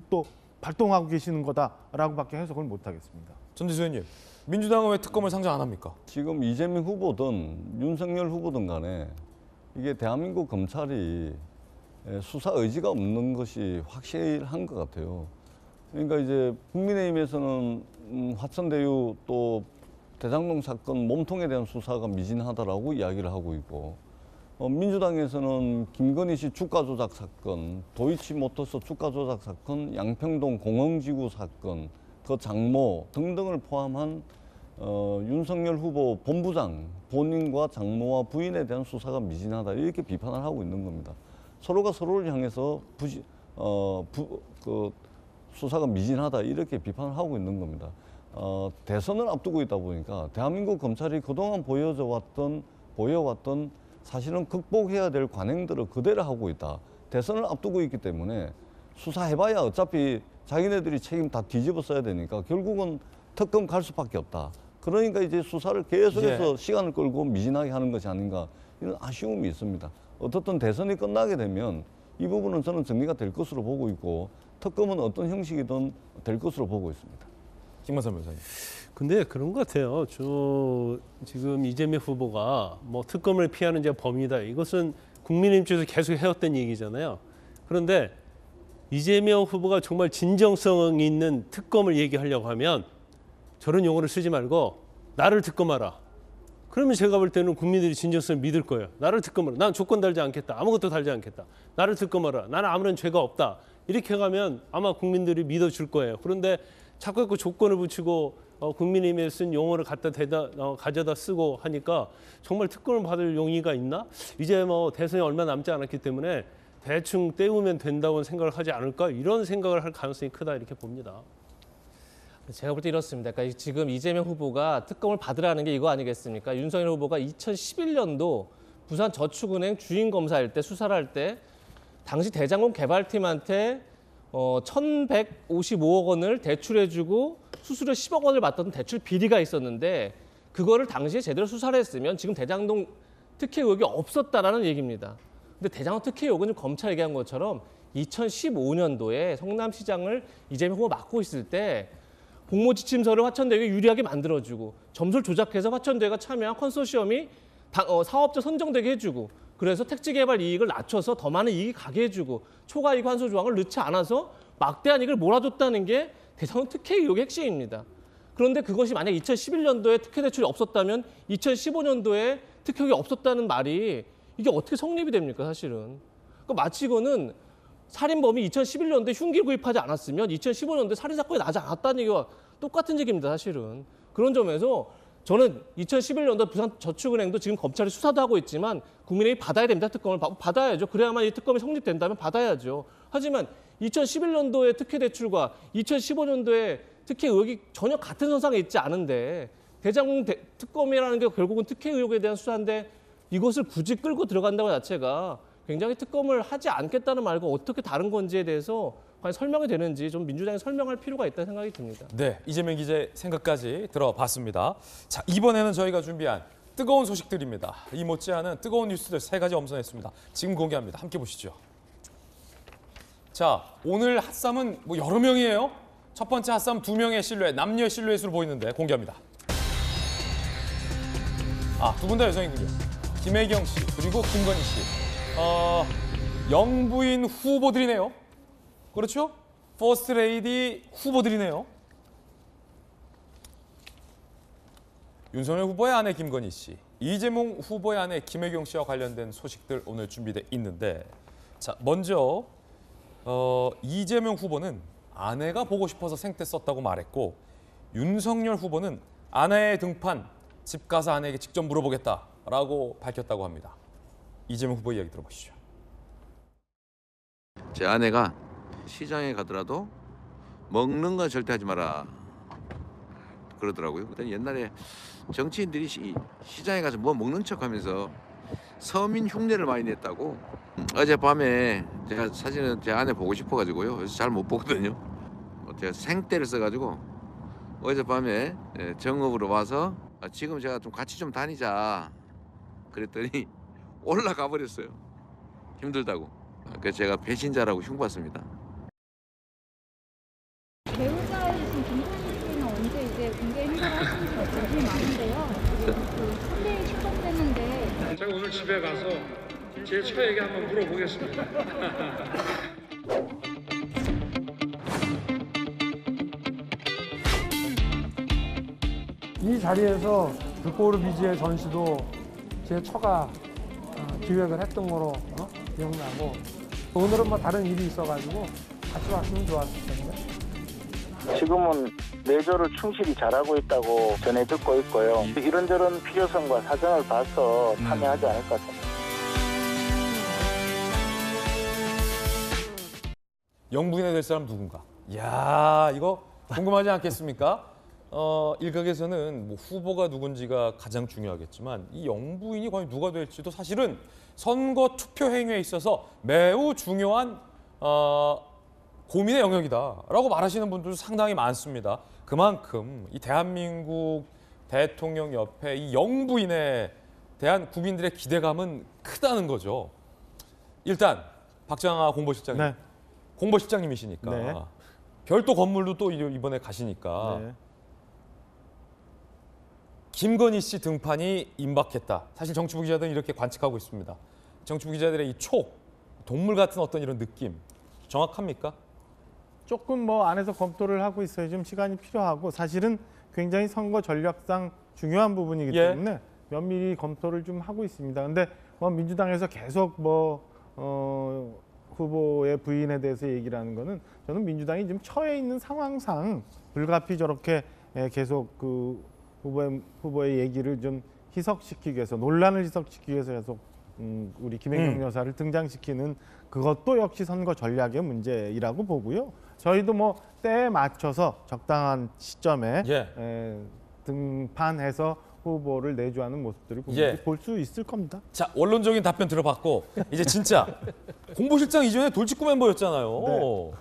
또 발동하고 계시는 거다라고밖에 해석을 못 하겠습니다. 전재수 의원님, 민주당은 왜 특검을 상정 안 합니까? 지금 이재명 후보든 윤석열 후보든 간에 이게 대한민국 검찰이 수사 의지가 없는 것이 확실한 것 같아요. 그러니까 이제 국민의힘에서는 화천대유 또 대장동 사건 몸통에 대한 수사가 미진하다라고 이야기를 하고 있고, 민주당에서는 김건희 씨 주가 조작 사건, 도이치모터스 주가 조작 사건, 양평동 공흥지구 사건, 그 장모 등등을 포함한 윤석열 후보 본부장 본인과 장모와 부인에 대한 수사가 미진하다 이렇게 비판을 하고 있는 겁니다. 서로가 서로를 향해서 수사가 미진하다 이렇게 비판을 하고 있는 겁니다. 대선을 앞두고 있다 보니까 대한민국 검찰이 그동안 보여왔던 사실은 극복해야 될 관행들을 그대로 하고 있다. 대선을 앞두고 있기 때문에 수사해봐야 어차피 자기네들이 책임 다 뒤집어 써야 되니까 결국은 특검 갈 수밖에 없다. 그러니까 이제 수사를 계속해서 시간을 끌고 미진하게 하는 것이 아닌가 이런 아쉬움이 있습니다. 어떻든 대선이 끝나게 되면 이 부분은 저는 정리가 될 것으로 보고 있고 특검은 어떤 형식이든 될 것으로 보고 있습니다. 김만삼 변호사님. 근데 그런 것 같아요. 지금 이재명 후보가 뭐 특검을 피하는 제 범위다. 이것은 국민의힘 쪽에서 계속 해왔던 얘기잖아요. 그런데 이재명 후보가 정말 진정성 있는 특검을 얘기하려고 하면 저런 용어를 쓰지 말고 나를 특검하라. 그러면 제가 볼 때는 국민들이 진정성을 믿을 거예요. 나를 특검하라. 난 조건 달지 않겠다. 아무것도 달지 않겠다. 나를 특검하라. 나는 아무런 죄가 없다. 이렇게 가면 아마 국민들이 믿어줄 거예요. 그런데 자꾸 그 조건을 붙이고 국민의힘에 쓴 용어를 가져다 쓰고 하니까 정말 특검을 받을 용의가 있나? 이제 뭐 대선이 얼마 남지 않았기 때문에 대충 때우면 된다고 생각을 하지 않을까? 이런 생각을 할 가능성이 크다 이렇게 봅니다. 제가 볼 때 이렇습니다. 그러니까 지금 이재명 후보가 특검을 받으라는 게 이거 아니겠습니까? 윤석열 후보가 2011년도 부산저축은행 주인검사일 때 수사를 할 때 당시 대장동 개발팀한테 1,155억 원을 대출해주고 수수료 10억 원을 받던 대출 비리가 있었는데 그거를 당시에 제대로 수사를 했으면 지금 대장동 특혜 의혹이 없었다라는 얘기입니다. 근데 대장동 특혜 의혹은 검찰이 얘기한 것처럼 2015년도에 성남시장을 이재명 후보가 맡고 있을 때 공모지침서를 화천대유에 유리하게 만들어주고 점수를 조작해서 화천대유가 참여한 컨소시엄이 사업자 선정되게 해주고 그래서 택지개발 이익을 낮춰서 더 많은 이익이 가게 해주고 초과이익 환수 조항을 넣지 않아서 막대한 이익을 몰아줬다는 게 대장동 특혜 의혹의 핵심입니다. 그런데 그것이 만약 2011년도에 특혜 대출이 없었다면 2015년도에 특혜 의혹이 없었다는 말이 이게 어떻게 성립이 됩니까 사실은. 그러니까 마치 이거는 살인범이 2011년도에 흉기를 구입하지 않았으면 2015년도에 살인사건이 나지 않았다는 얘기와 똑같은 얘기입니다 사실은. 그런 점에서 저는 2011년도 부산저축은행도 지금 검찰이 수사도 하고 있지만 국민의힘이 받아야 됩니다. 특검을 받아야죠. 그래야만 이 특검이 성립된다면 받아야죠. 하지만 2011년도의 특혜 대출과 2015년도의 특혜 의혹이 전혀 같은 선상에 있지 않은데 대장동 특검이라는 게 결국은 특혜 의혹에 대한 수사인데 이것을 굳이 끌고 들어간다는 자체가 굉장히 특검을 하지 않겠다는 말과 어떻게 다른 건지에 대해서 과연 설명이 되는지 좀 민주당이 설명할 필요가 있다는 생각이 듭니다. 네, 이재명 기자의 생각까지 들어봤습니다. 자, 이번에는 저희가 준비한 뜨거운 소식들입니다. 이 못지않은 뜨거운 뉴스들 3가지 엄선했습니다. 지금 공개합니다. 함께 보시죠. 자, 오늘 핫삼은 뭐 여러 명이에요. 첫 번째 핫삼 2명의 실루엣, 남녀의 실루엣으로 보이는데 공개합니다. 두 분 다 여성이군요. 김혜경 씨 그리고 김건희 씨. 영부인 후보들이네요. 그렇죠? 퍼스트 레이디 후보들이네요. 윤석열 후보의 아내 김건희 씨, 이재명 후보의 아내 김혜경 씨와 관련된 소식들 오늘 준비돼 있는데 자, 먼저 이재명 후보는 아내가 보고 싶어서 생떼 썼다고 말했고 윤석열 후보는 아내의 등판 집 가서 아내에게 직접 물어보겠다라고 밝혔다고 합니다. 이재명 후보 이야기 들어보시죠. 제 아내가 시장에 가더라도 먹는 건 절대 하지 마라 그러더라고요. 옛날에 정치인들이 시장에 가서 뭐 먹는 척하면서 서민 흉내를 많이 냈다고. 어젯밤에 제가 사진은 제 아내 보고 싶어가지고요. 그래서 잘 못 보거든요. 제가 생떼를 써가지고 어젯밤에 정읍으로 와서 지금 제가 좀 같이 좀 다니자 그랬더니 올라가 버렸어요. 힘들다고. 그래서 제가 배신자라고 흉봤습니다. 배우자이신 김건희 씨는 언제 이제 공개 행사를 하시는지 관심이 많은데요. 그 선대위 출범됐는데 제가 오늘 집에 가서 제 처에게 한번 물어보겠습니다. 자리에서 불꽃 비지의 전시도 제 처가 기획을 했던 거로 기억나고 오늘은 뭐 다른 일이 있어가지고 같이 왔으면 좋았을 텐데. 지금은 내조를 충실히 잘하고 있다고 전해 듣고 있고요. 이런저런 필요성과 사정을 봐서 참여하지 않을 것 같습니다. 영부인이 될 사람 누군가? 이야, 이거 궁금하지 않겠습니까? 일각에서는 뭐 후보가 누군지가 가장 중요하겠지만 이 영부인이 과연 누가 될지도 사실은 선거 투표 행위에 있어서 매우 중요한 고민의 영역이다라고 말하시는 분들도 상당히 많습니다. 그만큼 이 대한민국 대통령 옆에 이 영부인에 대한 국민들의 기대감은 크다는 거죠. 일단 박장하 공보실장님, 네. 공보실장님이시니까 네. 별도 건물도 또 이번에 가시니까 네. 김건희 씨 등판이 임박했다. 사실 정치부 기자들은 이렇게 관측하고 있습니다. 정치부 기자들의 이 동물 같은 어떤 이런 느낌 정확합니까? 조금 뭐 안에서 검토를 하고 있어요. 좀 시간이 필요하고 사실은 굉장히 선거 전략상 중요한 부분이기 때문에 면밀히 검토를 좀 하고 있습니다. 근데 뭐 민주당에서 계속 후보의 부인에 대해서 얘기를 하는 거는 저는 민주당이 지금 처해 있는 상황상 불가피 저렇게 계속 그 후보의 얘기를 좀 희석시키기 위해서 논란을 희석시키기 위해서 계속 우리 김혜경 여사를 등장시키는 그것도 역시 선거 전략의 문제이라고 보고요. 저희도 뭐 때에 맞춰서 적당한 시점에 등판해서 후보를 내주하는 모습들을 볼 수 있을 겁니다. 자, 원론적인 답변 들어봤고 이제 진짜 공보실장 이전에 돌직구 멤버였잖아요. 네.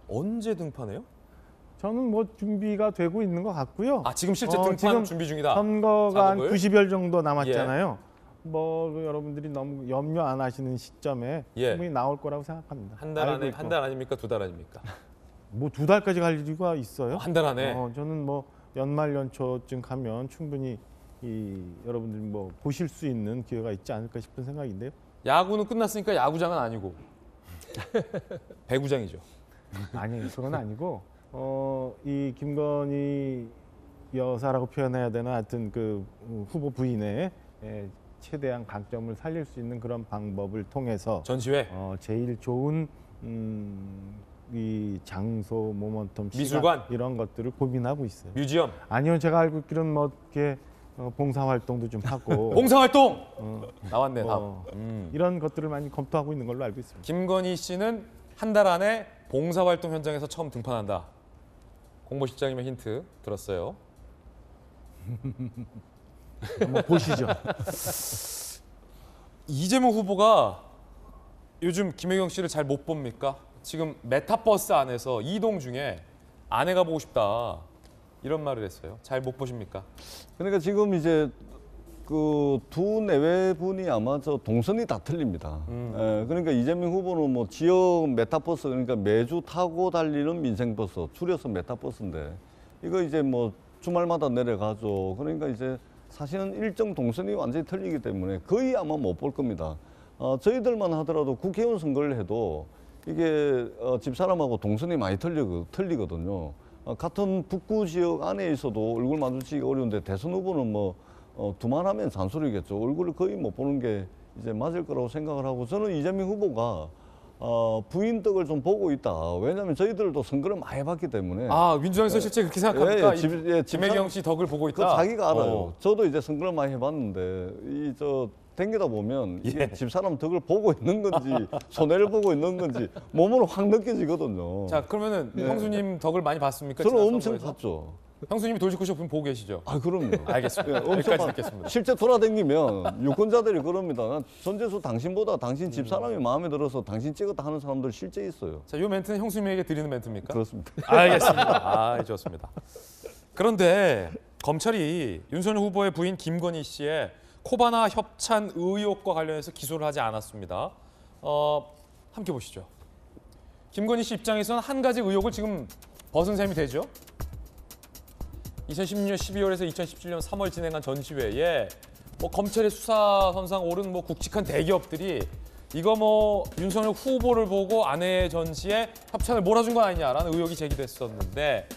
언제 등판해요? 저는 뭐 준비가 되고 있는 것 같고요. 지금 실제 등판 지금 준비 중이다. 선거가 한 작업을? 90일 정도 남았잖아요. 뭐 여러분들이 너무 염려 안 하시는 시점에 충분히 나올 거라고 생각합니다. 한 달 안에 한 달 아닙니까? 2달 아닙니까? 뭐 2달까지 갈 이유가 있어요? 한 달 안에? 저는 뭐 연말 연초쯤 가면 충분히 여러분들이 뭐 보실 수 있는 기회가 있지 않을까 싶은 생각인데요. 야구는 끝났으니까 야구장은 아니고 배구장이죠. 아니 그건 아니고 이 김건희 여사라고 표현해야 되나 하여튼 그 후보 부인의 최대한 강점을 살릴 수 있는 그런 방법을 통해서 전시회 제일 좋은 이 장소, 모멘텀, 미술관 이런 것들을 고민하고 있어요. 뮤지엄? 아니요, 제가 알고 있기로는 뭐 이렇게 봉사 활동도 좀 하고 봉사 활동 나왔네. 이런 것들을 많이 검토하고 있는 걸로 알고 있습니다. 김건희 씨는 한 달 안에 봉사 활동 현장에서 처음 등판한다. 공보실장님의 힌트 들었어요. 한번 보시죠. 이재명 후보가 요즘 김혜경 씨를 잘 못 봅니까? 지금 메타버스 안에서 이동 중에 아내가 보고 싶다 이런 말을 했어요. 잘 못 보십니까? 그러니까 지금 이제 그 두 내외분이 아마 동선이 다 틀립니다. 그러니까 이재명 후보는 뭐 지역 메타버스, 그러니까 매주 타고 달리는 민생버스, 줄여서 메타버스인데 이거 이제 뭐 주말마다 내려가죠. 그러니까 이제 사실은 일정 동선이 완전히 틀리기 때문에 거의 아마 못 볼 겁니다. 저희들만 하더라도 국회의원 선거를 해도 이게 집사람하고 동선이 많이 틀리거든요. 같은 북구 지역 안에 있어도 얼굴 마주치기가 어려운데 대선 후보는 뭐 두말하면 잔소리겠죠. 얼굴을 거의 못 보는 게 이제 맞을 거라고 생각을 하고, 저는 이재명 후보가 부인 덕을 좀 보고 있다. 왜냐하면 저희들도 선거를 많이 해봤기 때문에. 민주당에서 실제 그렇게 생각합니까? 김혜경 씨 덕을 보고 있다. 자기가 알아요. 저도 이제 선거를 많이 해봤는데 댕기다 보면 이게 집사람 덕을 보고 있는 건지 손해를 보고 있는 건지 몸으로 확 느껴지거든요. 자, 그러면은 형수님 덕을 많이 봤습니까? 저는 엄청 봤죠. 형수님이 돌직구 쇼핑 보고 계시죠? 그럼요. 알겠습니다. 여기까지 듣겠습니다. 실제 돌아다니면 유권자들이 그럽니다. 전재수 당신보다 당신 집사람이 마음에 들어서 당신 찍었다 하는 사람들 실제 있어요. 자, 이 멘트는 형수님에게 드리는 멘트입니까? 그렇습니다. 알겠습니다. 좋습니다. 그런데 검찰이 윤석열 후보의 부인 김건희 씨의 코바나 협찬 의혹과 관련해서 기소를 하지 않았습니다. 함께 보시죠. 김건희 씨 입장에서는 한 가지 의혹을 지금 벗은 셈이 되죠. 2016년 12월에서 2017년 3월 진행한 전시회에 검찰의 수사선상 오른 굵직한 대기업들이 이거 윤석열 후보를 보고 아내의 전시에 협찬을 몰아준 거 아니냐라는 의혹이 제기됐었는데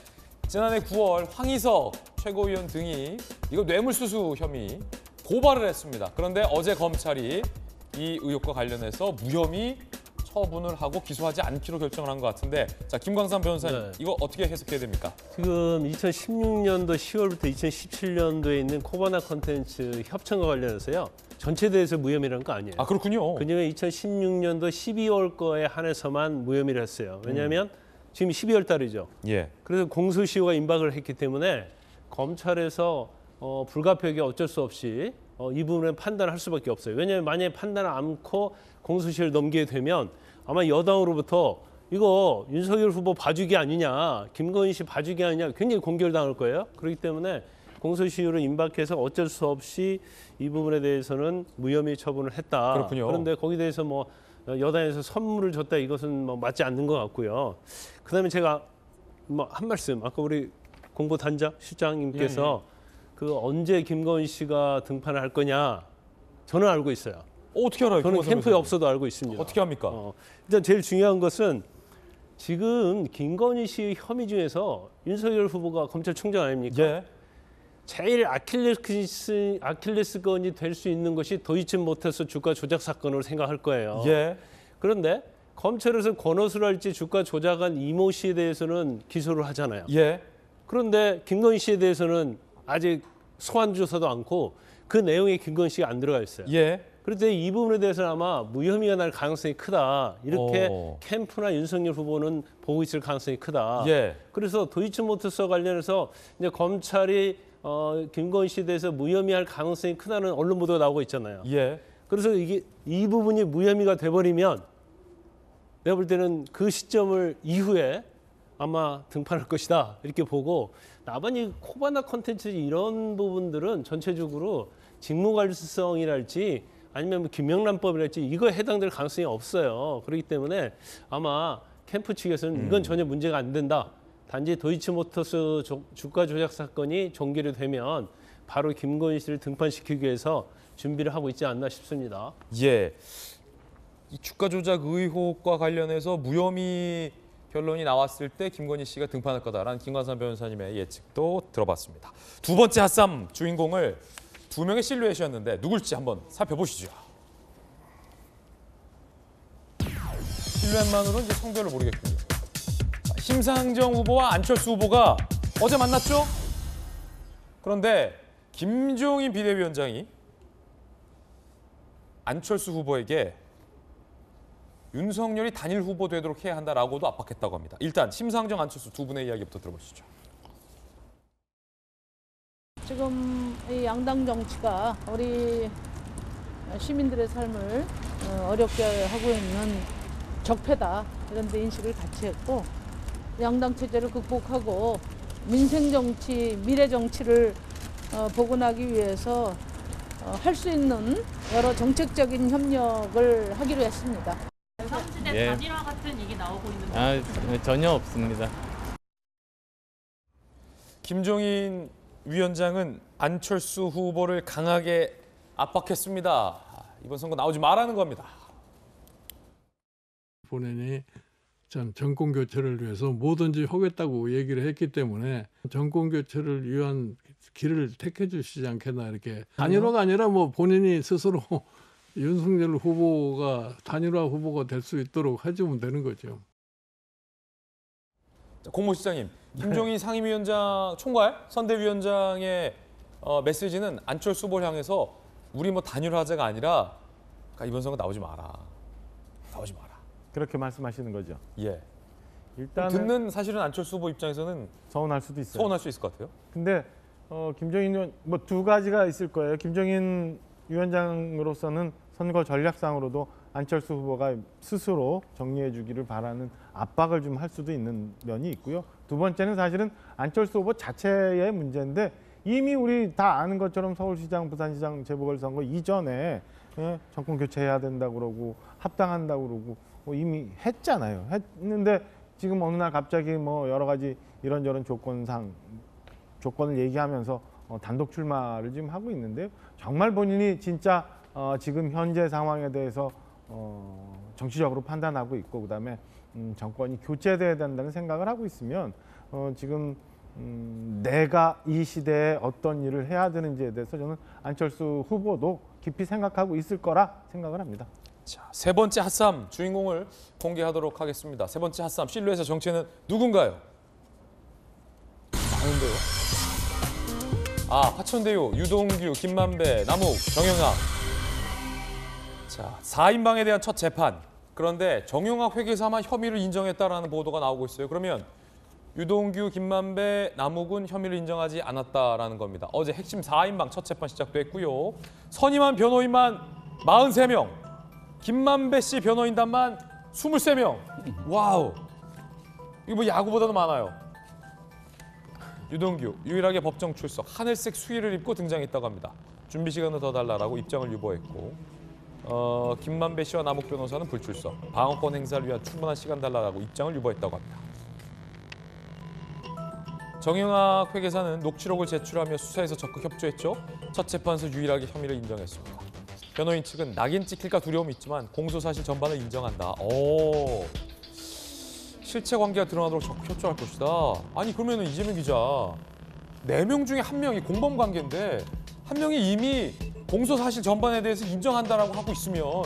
지난해 9월 황희석 최고위원 등이 이거 뇌물수수 혐의 고발을 했습니다. 그런데 어제 검찰이 이 의혹과 관련해서 무혐의 처분을 하고 기소하지 않기로 결정을 한 것 같은데, 자 김광삼 변호사님, 네. 이거 어떻게 해석해야 됩니까? 지금 2016년도 10월부터 2017년도에 있는 코바나 콘텐츠 협찬과 관련해서요. 전체 대해서 무혐의라는 거 아니에요. 아 그렇군요. 그냥 2016년도 12월 거에 한해서만 무혐의를 했어요. 왜냐하면 지금 12월 달이죠. 예. 그래서 공소시효가 임박을 했기 때문에 검찰에서 불가피하게 어쩔 수 없이 이 부분에 판단을 할 수밖에 없어요. 왜냐하면 만약에 판단을 않고 공소시효를 넘기게 되면 아마 여당으로부터 이거 윤석열 후보 봐주기 아니냐, 김건희 씨 봐주기 아니냐 굉장히 공격당할 거예요. 그렇기 때문에 공소시효를 임박해서 어쩔 수 없이 이 부분에 대해서는 무혐의 처분을 했다. 그렇군요. 그런데 거기에 대해서 뭐 여당에서 선물을 줬다, 이것은 뭐 맞지 않는 것 같고요. 그다음에 제가 뭐 한 말씀, 아까 우리 공보단장 실장님께서 그 언제 김건희 씨가 등판을 할 거냐, 저는 알고 있어요. 어떻게 알아요? 저는 캠프에 없어도 알고 있습니다. 어떻게 합니까? 일단 제일 중요한 것은 지금 김건희 씨의 혐의 중에서 윤석열 후보가 검찰총장 아닙니까? 예. 제일 아킬레스건이 될 수 있는 것이 도이치모터스 주가 조작 사건으로 생각할 거예요. 예. 그런데 검찰에서 권오수를 할지 주가 조작한 이모 씨에 대해서는 기소를 하잖아요. 예. 그런데 김건희 씨에 대해서는 아직 소환 조사도 않고 그 내용에 김건희 씨가 안 들어가 있어요. 예. 그런데 이 부분에 대해서는 아마 무혐의가 날 가능성이 크다. 이렇게 캠프나 윤석열 후보는 보고 있을 가능성이 크다. 예. 그래서 도이치모터스와 관련해서 이제 검찰이 김건희 씨에 대해서 무혐의할 가능성이 크다는 언론 보도가 나오고 있잖아요. 예. 그래서 이 부분이 무혐의가 돼버리면 내가 볼 때는 그 시점을 이후에 아마 등판할 것이다 이렇게 보고, 다만 이 코바나 콘텐츠 이런 부분들은 전체적으로 직무관리성이랄지 아니면 뭐 김영란법이랄지 이거에 해당될 가능성이 없어요. 그렇기 때문에 아마 캠프 측에서는 이건 전혀 문제가 안 된다. 단지 도이치모터스 주가 조작 사건이 종결이 되면 바로 김건희 씨를 등판시키기 위해서 준비를 하고 있지 않나 싶습니다. 예. 이 주가 조작 의혹과 관련해서 무혐의 결론이 나왔을 때 김건희 씨가 등판할 거다라는 김광삼 변호사님의 예측도 들어봤습니다. 두 번째 핫쌈 주인공을 두 명의 실루엣이었는데 누굴지 한번 살펴보시죠. 실루엣만으로는 이제 성별을 모르겠군요. 심상정 후보와 안철수 후보가 어제 만났죠? 그런데 김종인 비대위원장이 안철수 후보에게 윤석열이 단일 후보 되도록 해야 한다라고도 압박했다고 합니다. 일단 심상정, 안철수 두 분의 이야기부터 들어보시죠. 지금 이 양당 정치가 우리 시민들의 삶을 어렵게 하고 있는 적폐다, 이런 데 인식을 같이 했고, 양당 체제를 극복하고 민생 정치, 미래 정치를 복원하기 위해서 할 수 있는 여러 정책적인 협력을 하기로 했습니다. 제3지대 단일화 같은 얘기 나오고 있는데 전혀 없습니다. 김종인 위원장은 안철수 후보를 강하게 압박했습니다. 이번 선거 나오지 말라는 겁니다. 본인이 전 정권 교체를 위해서 뭐든지 하겠다고 얘기를 했기 때문에 정권 교체를 위한 길을 택해 주시지 않겠나, 이렇게. 단일화가 아니라 뭐 본인이 스스로 윤석열 후보가 단일화 후보가 될 수 있도록 해주면 되는 거죠. 공모 시장님, 김종인 상임위원장 총괄 선대위원장의 메시지는 안철수 후보를 향해서 우리 뭐 단일화제가 아니라 이번 선거 나오지 마라. 나오지 마라. 그렇게 말씀하시는 거죠. 예. 일단은 듣는 사실은 안철수 후보 입장에서는 서운할 수도 있어요. 서운할 수 있을 것 같아요. 근데 김종인 의원 뭐 두 가지가 있을 거예요. 김종인 위원장으로서는 선거 전략상으로도 안철수 후보가 스스로 정리해 주기를 바라는 압박을 좀 할 수도 있는 면이 있고요. 두 번째는 사실은 안철수 후보 자체의 문제인데, 이미 우리 다 아는 것처럼 서울시장, 부산시장 재보궐선거 이전에 정권 교체해야 된다고 그러고 합당한다고 그러고 이미 했잖아요. 했는데 지금 어느 날 갑자기 뭐 여러 가지 이런저런 조건을 얘기하면서 단독 출마를 지금 하고 있는데요. 정말 본인이 진짜 지금 현재 상황에 대해서 정치적으로 판단하고 있고, 그다음에 정권이 교체돼야 된다는 생각을 하고 있으면 지금 내가 이 시대에 어떤 일을 해야 되는지에 대해서 저는 안철수 후보도 깊이 생각하고 있을 거라 생각을 합니다. 자, 세 번째 핫삼 주인공을 공개하도록 하겠습니다. 세 번째 핫삼 실루엣의 정체는 누군가요? 많은데요. 화천대유, 유동규, 김만배, 남욱, 정영학. 자, 4인방에 대한 첫 재판. 그런데 정영학 회계사만 혐의를 인정했다라는 보도가 나오고 있어요. 그러면 유동규, 김만배, 남욱은 혐의를 인정하지 않았다라는 겁니다. 어제 핵심 4인방 첫 재판 시작됐고요. 선임한 변호인만 43명, 김만배 씨 변호인단만 23명. 와우, 이거 뭐 야구보다도 많아요. 유동규, 유일하게 법정 출석, 하늘색 수의를 입고 등장했다고 합니다. 준비 시간을 더 달라라고 입장을 유보했고, 김만배 씨와 남욱 변호사는 불출석, 방어권 행사를 위한 충분한 시간 달라라고 입장을 유보했다고 합니다. 정영학 회계사는 녹취록을 제출하며 수사에서 적극 협조했죠. 첫 재판에서 유일하게 혐의를 인정했습니다. 변호인 측은 낙인 찍힐까 두려움이 있지만 공소 사실 전반을 인정한다. 실체 관계가 드러나도록 적극 협조할 것이다. 아니 그러면 이재명 기자 4명 중에 1명이 공범 관계인데 1명이 이미 공소 사실 전반에 대해서 인정한다라고 하고 있으면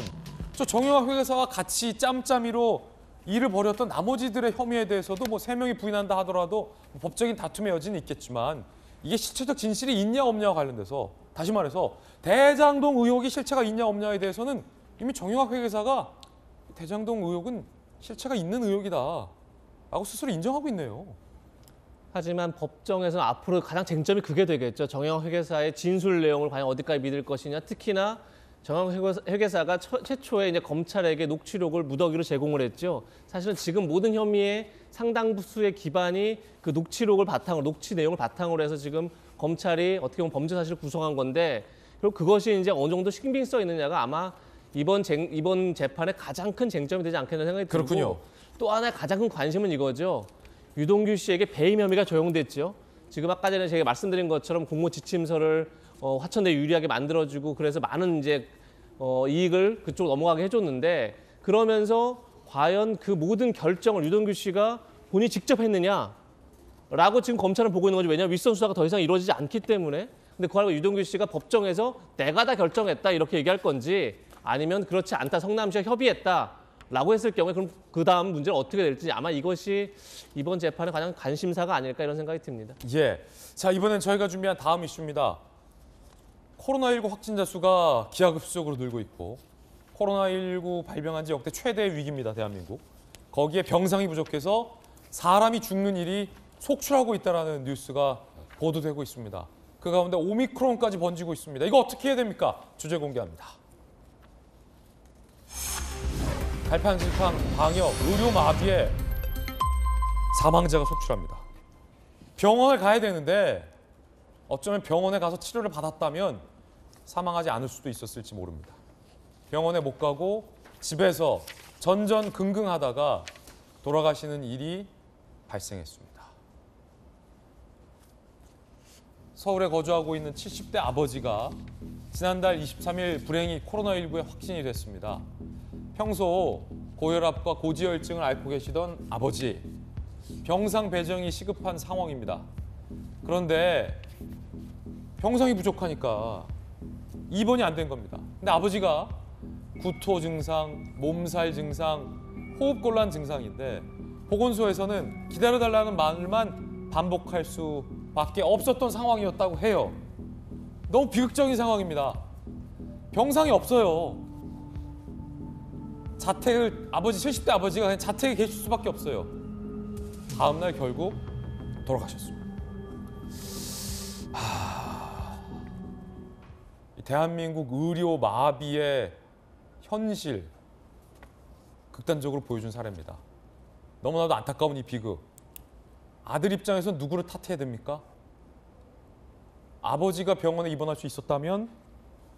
저 정영학 회계사와 같이 짬짬이로 일을 벌였던 나머지들의 혐의에 대해서도 뭐 3명이 부인한다 하더라도 법적인 다툼의 여지는 있겠지만 이게 실체적 진실이 있냐 없냐와 관련돼서 다시 말해서 대장동 의혹이 실체가 있냐 없냐에 대해서는 이미 정영학 회계사가 대장동 의혹은 실체가 있는 의혹이다 라고 스스로 인정하고 있네요. 하지만 법정에서는 앞으로 가장 쟁점이 그게 되겠죠. 정영학 회계사의 진술 내용을 과연 어디까지 믿을 것이냐. 특히나 정영학 회계사가 최초에 이제 검찰에게 녹취록을 무더기로 제공을 했죠. 사실은 지금 모든 혐의의 상당수의 기반이 그 녹취록을 바탕으로, 녹취 내용을 바탕으로 해서 지금 검찰이 어떻게 보면 범죄 사실을 구성한 건데, 그리고 그것이 이제 어느 정도 신빙성 있느냐가 아마 이번 재판의 가장 큰 쟁점이 되지 않겠나 생각이 들고, 그렇군요. 또 하나의 가장 큰 관심은 이거죠. 유동규 씨에게 배임 혐의가 적용됐죠. 지금 아까 전에 제가 말씀드린 것처럼 공모 지침서를 화천대 유리하게 만들어주고 그래서 많은 이제 이익을 그쪽으로 넘어가게 해줬는데, 그러면서 과연 그 모든 결정을 유동규 씨가 본인이 직접 했느냐라고 지금 검찰은 보고 있는 거죠. 왜냐하면 윗선 수사가 더 이상 이루어지지 않기 때문에. 근데 그거 말고 유동규 씨가 법정에서 내가 다 결정했다 이렇게 얘기할 건지, 아니면 그렇지 않다, 성남시와 협의했다라고 했을 경우에 그럼 그 다음 문제는 어떻게 될지, 아마 이것이 이번 재판의 가장 관심사가 아닐까 이런 생각이 듭니다. 예, 자 이번엔 저희가 준비한 다음 이슈입니다. 코로나19 확진자 수가 기하급수적으로 늘고 있고, 코로나19 발병한 지 역대 최대의 위기입니다, 대한민국. 거기에 병상이 부족해서 사람이 죽는 일이 속출하고 있다는 뉴스가 보도되고 있습니다. 그 가운데 오미크론까지 번지고 있습니다. 이거 어떻게 해야 됩니까? 주제 공개합니다. 갈팡질팡 방역, 의료 마비에 사망자가 속출합니다. 병원을 가야 되는데 어쩌면 병원에 가서 치료를 받았다면 사망하지 않을 수도 있었을지 모릅니다. 병원에 못 가고 집에서 전전긍긍하다가 돌아가시는 일이 발생했습니다. 서울에 거주하고 있는 70대 아버지가 지난달 23일 불행히 코로나19에 확진이 됐습니다. 평소 고혈압과 고지혈증을 앓고 계시던 아버지, 병상 배정이 시급한 상황입니다. 그런데 병상이 부족하니까 입원이 안 된 겁니다. 근데 아버지가 구토 증상, 몸살 증상, 호흡곤란 증상인데 보건소에서는 기다려달라는 말만 반복할 수밖에 없었던 상황이었다고 해요. 너무 비극적인 상황입니다. 병상이 없어요. 아버지 70대 아버지가 그냥 자택에 계실 수밖에 없어요. 다음 날 결국 돌아가셨습니다. 대한민국 의료 마비의 현실 극단적으로 보여준 사례입니다. 너무나도 안타까운 이 비극. 아들 입장에서 누구를 탓해야 됩니까? 아버지가 병원에 입원할 수 있었다면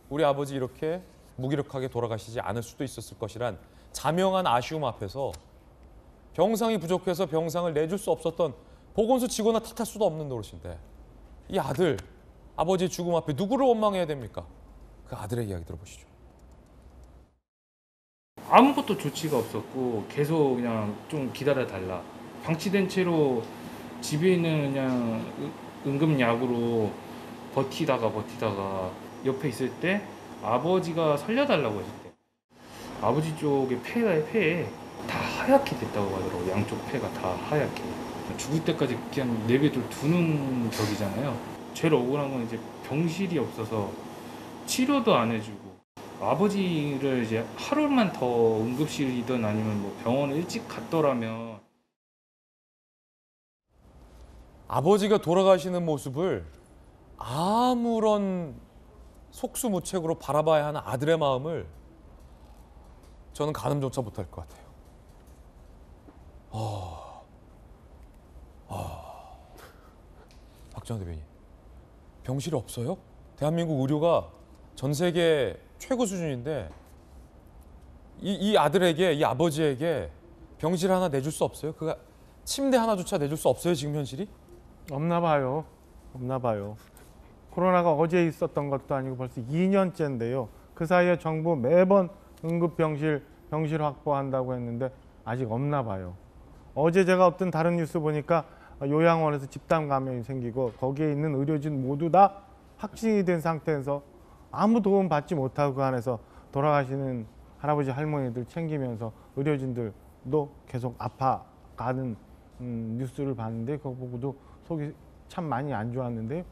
우리 아버지 이렇게 무기력하게 돌아가시지 않을 수도 있었을 것이란 자명한 아쉬움 앞에서 병상이 부족해서 병상을 내줄 수 없었던 보건소 직원을 탓할 수도 없는 노릇인데, 이 아들, 아버지의 죽음 앞에 누구를 원망해야 됩니까? 그 아들의 이야기 들어보시죠. 아무것도 조치가 없었고 계속 그냥 좀 기다려달라. 방치된 채로 집에 있는 그냥 응급약으로 버티다가 옆에 있을 때 아버지가 살려달라고 했을 때 아버지 쪽에 폐에 다 하얗게 됐다고 하더라고요. 양쪽 폐가 다 하얗게. 죽을 때까지 그냥 내비를 두는 격이잖아요. 제일 억울한 건 이제 병실이 없어서 치료도 안 해주고 아버지를 이제 하루만 더 응급실이든 아니면 뭐 병원을 일찍 갔더라면 아버지가 돌아가시는 모습을 아무런 속수무책으로 바라봐야 하는 아들의 마음을 저는 가늠조차 못할 것 같아요. 박정환 대변인, 병실이 없어요? 대한민국 의료가 전 세계 최고 수준인데 이 아들에게, 이 아버지에게 병실 하나 내줄 수 없어요? 그 침대 하나조차 내줄 수 없어요, 지금 현실이? 없나 봐요. 없나 봐요. 코로나가 어제 있었던 것도 아니고 벌써 2년째인데요. 그 사이에 정부 매번 응급병실 확보한다고 했는데 아직 없나 봐요. 어제 제가 어떤 다른 뉴스 보니까 요양원에서 집단 감염이 생기고 거기에 있는 의료진 모두 다 확진이 된 상태에서 아무 도움 받지 못하고 그 안에서 돌아가시는 할아버지 할머니들 챙기면서 의료진들도 계속 아파가는 뉴스를 봤는데 그거 보고도 속이 참 많이 안 좋았는데요.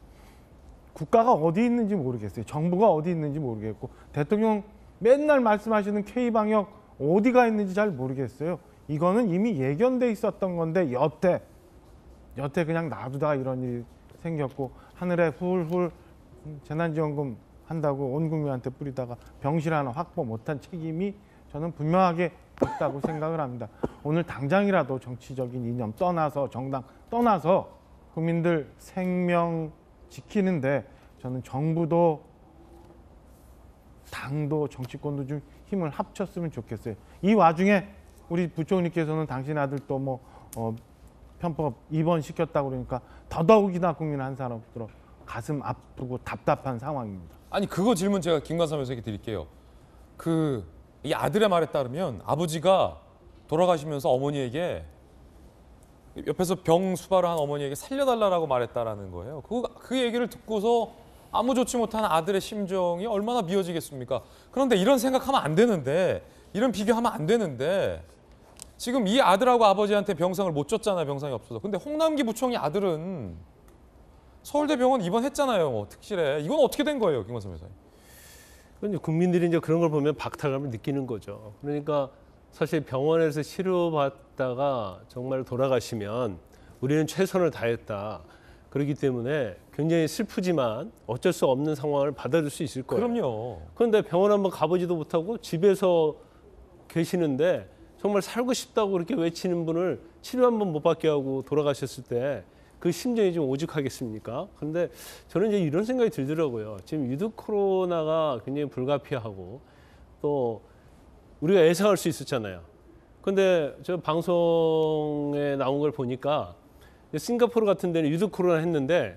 국가가 어디 있는지 모르겠어요. 정부가 어디 있는지 모르겠고 대통령 맨날 말씀하시는 K방역 어디가 있는지 잘 모르겠어요. 이거는 이미 예견돼 있었던 건데 여태 그냥 놔두다가 이런 일이 생겼고 하늘에 훌훌 재난지원금 한다고 온 국민한테 뿌리다가 병실 하나 확보 못한 책임이 저는 분명하게 있다고 생각을 합니다. 오늘 당장이라도 정치적인 이념 떠나서 정당 떠나서 국민들 생명 지키는데 저는 정부도 당도 정치권도 좀 힘을 합쳤으면 좋겠어요. 이 와중에 우리 부총리께서는 당신 아들 또 뭐 편법 입원시켰다고 그러니까 더더욱이나 국민 한 사람 들어 가슴 아프고 답답한 상황입니다. 아니 그거 질문 제가 김관삼 변호사에게 드릴게요. 이 아들의 말에 따르면 아버지가 돌아가시면서 어머니에게 옆에서 병 수발을 한 어머니에게 살려달라고 말했다라는 거예요. 그 얘기를 듣고서 아무 좋지 못한 아들의 심정이 얼마나 미어지겠습니까? 그런데 이런 생각하면 안 되는데, 이런 비교하면 안 되는데 지금 이 아들하고 아버지한테 병상을 못 줬잖아요. 병상이 없어서. 근데 홍남기 부총리 아들은 서울대병원 입원했잖아요. 특실에. 이건 어떻게 된 거예요, 김관삼 변호사님? 근데 국민들이 이제 그런 걸 보면 박탈감을 느끼는 거죠. 그러니까 사실 병원에서 치료받다가 정말 돌아가시면 우리는 최선을 다했다. 그렇기 때문에 굉장히 슬프지만 어쩔 수 없는 상황을 받아줄 수 있을 거예요. 그럼요. 그런데 병원 한번 가보지도 못하고 집에서 계시는데 정말 살고 싶다고 그렇게 외치는 분을 치료 한번 못 받게 하고 돌아가셨을 때 그 심정이 좀 오죽하겠습니까? 그런데 저는 이제 이런 생각이 들더라고요. 지금 위드 코로나가 굉장히 불가피하고 또 우리가 예상할 수 있었잖아요. 근데 저 방송에 나온 걸 보니까 싱가포르 같은 데는 위드 코로나 했는데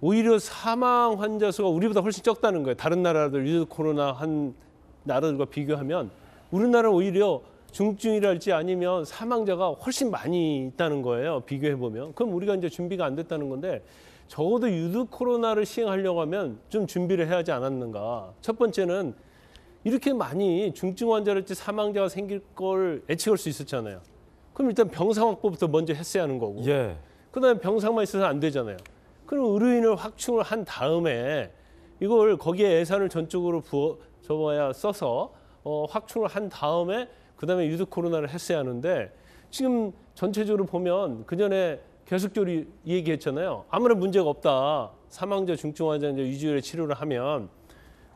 오히려 사망 환자 수가 우리보다 훨씬 적다는 거예요. 다른 나라들 위드 코로나 한 나라들과 비교하면 우리나라는 오히려 중증이랄지 아니면 사망자가 훨씬 많이 있다는 거예요. 비교해 보면. 그럼 우리가 이제 준비가 안 됐다는 건데 적어도 위드 코로나를 시행하려고 하면 좀 준비를 해야 하지 않았는가. 첫 번째는 이렇게 많이 중증 환자랄지 사망자가 생길 걸 예측할 수 있었잖아요. 그럼 일단 병상 확보부터 먼저 했어야 하는 거고. 예. 그다음에 병상만 있어서 안 되잖아요. 그럼 의료인을 확충을 한 다음에 이걸 거기에 예산을 전적으로 줘야 써서 확충을 한 다음에 그다음에 위드 코로나를 했어야 하는데 지금 전체적으로 보면 그전에 계속적으로 얘기했잖아요. 아무런 문제가 없다. 사망자, 중증 환자 이제 위주의 치료를 하면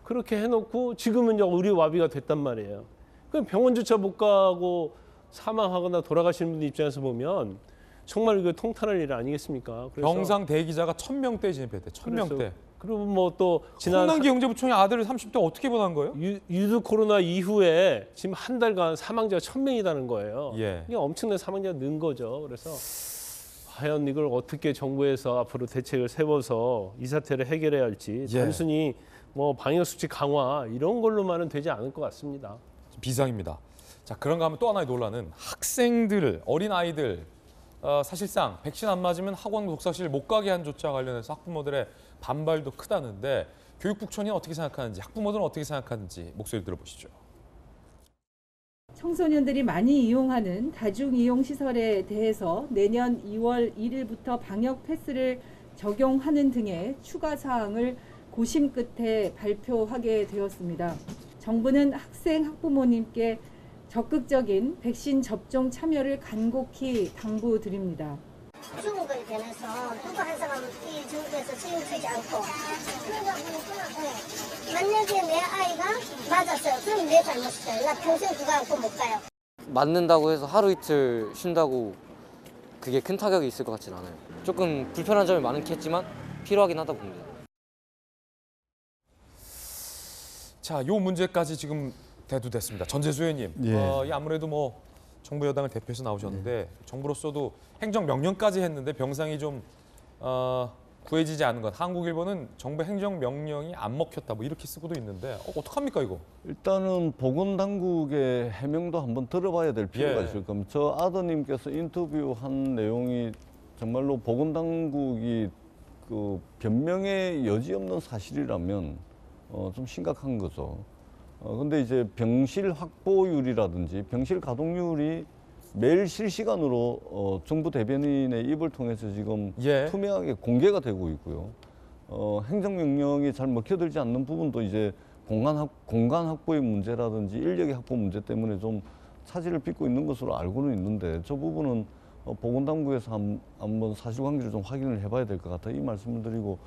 그렇게 해놓고 지금은 이제 의료 와비가 됐단 말이에요. 그럼 병원조차 못 가고 사망하거나 돌아가시는 분들 입장에서 보면 정말 이거 통탄할 일 아니겠습니까? 그래서 병상 대기자가 1000명대 진입했대. 1000명대. 그리고 뭐 또 지난 홍남기 경제부총리 아들을 30대 어떻게 보난 거예요? 위드 코로나 이후에 지금 한 달간 사망자가 1000명이라는 거예요. 예. 이게 엄청난 사망자가 는 거죠. 그래서 과연 이걸 어떻게 정부에서 앞으로 대책을 세워서 이 사태를 해결해야 할지 예. 단순히 뭐 방역 수칙 강화 이런 걸로만은 되지 않을 것 같습니다. 비상입니다. 자, 그런가 하면 또 하나의 논란은 학생들, 어린 아이들 사실상 백신 안 맞으면 학원 독서실 못 가게 한 조치와 관련해서 학부모들의 반발도 크다는데 교육부총리 어떻게 생각하는지, 학부모들은 어떻게 생각하는지 목소리 들어보시죠. 청소년들이 많이 이용하는 다중이용시설에 대해서 내년 2월 1일부터 방역 패스를 적용하는 등의 추가 사항을 고심 끝에 발표하게 되었습니다. 정부는 학생, 학부모님께 적극적인 백신 접종 참여를 간곡히 당부드립니다. 중국에 대해서 누가 한 사람은 이 정부에서 책임지지 않고 그러다 보니까 만약에 내 아이가 맞았어요. 그럼 내 잘못이에요. 나 평생 그거 안고 못 가요. 맞는다고 해서 하루 이틀 쉰다고 그게 큰 타격이 있을 것 같지는 않아요. 조금 불편한 점이 많겠지만 필요하긴 하다 봅니다. 자, 요 문제까지 지금 대두됐습니다. 전재수 의원님, 예. 이 아무래도 뭐 정부 여당을 대표해서 나오셨는데 정부로서도 행정 명령까지 했는데 병상이 좀 구해지지 않은 것. 한국일보는 정부 행정 명령이 안 먹혔다 뭐 이렇게 쓰고도 있는데 어떡합니까 이거? 일단은 보건당국의 해명도 한번 들어봐야 될 필요가 있을 겁니다. 저 아드님께서 인터뷰한 내용이 정말로 보건당국이 그 변명의 여지 없는 사실이라면 좀 심각한 거죠. 근데 이제 병실 확보율이라든지 병실 가동률이 매일 실시간으로 정부 대변인의 입을 통해서 지금 투명하게 공개가 되고 있고요. 행정명령이 잘 먹혀들지 않는 부분도 이제 공간 확보의 문제라든지 인력의 확보 문제 때문에 좀 차질을 빚고 있는 것으로 알고는 있는데 저 부분은 보건당국에서 한번 사실관계를 좀 확인을 해봐야 될 것 같아 이 말씀을 드리고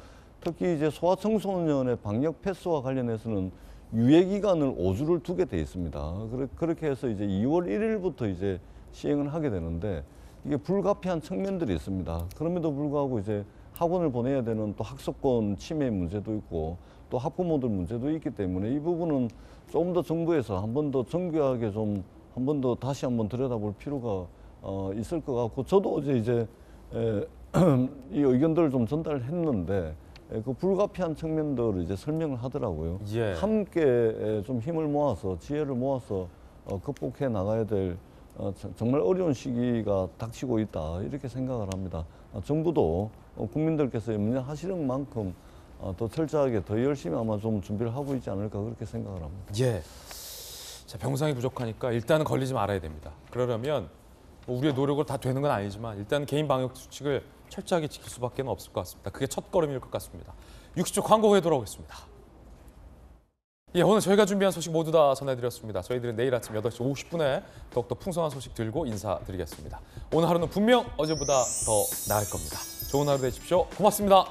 특히 이제 소아청소년의 방역 패스와 관련해서는 유예 기간을 5주를 두게 돼 있습니다. 그렇게 해서 이제 2월 1일부터 이제 시행을 하게 되는데 이게 불가피한 측면들이 있습니다. 그럼에도 불구하고 이제 학원을 보내야 되는 또 학습권 침해 문제도 있고 또 학부모들 문제도 있기 때문에 이 부분은 조금 더 정부에서 한 번 더 정교하게 좀 한 번 더 다시 한번 들여다볼 필요가 있을 것 같고 저도 어제 이제 이 의견들을 좀 전달했는데 그 불가피한 측면들을 이제 설명을 하더라고요. 함께 좀 힘을 모아서 지혜를 모아서 극복해 나가야 될 정말 어려운 시기가 닥치고 있다 이렇게 생각을 합니다. 정부도 국민들께서 염려하시는 만큼 더 철저하게 더 열심히 아마 좀 준비를 하고 있지 않을까 그렇게 생각을 합니다. 예. 자, 병상이 부족하니까 일단은 걸리지 말아야 됩니다. 그러려면 뭐 우리의 노력으로 다 되는 건 아니지만 일단 개인 방역 수칙을 철저하게 지킬 수밖에 없을 것 같습니다. 그게 첫 걸음일 것 같습니다. 60초 광고 후에 돌아오겠습니다. 예, 오늘 저희가 준비한 소식 모두 다 전해드렸습니다. 저희들은 내일 아침 8시 50분에 더욱더 풍성한 소식 들고 인사드리겠습니다. 오늘 하루는 분명 어제보다 더 나을 겁니다. 좋은 하루 되십시오. 고맙습니다.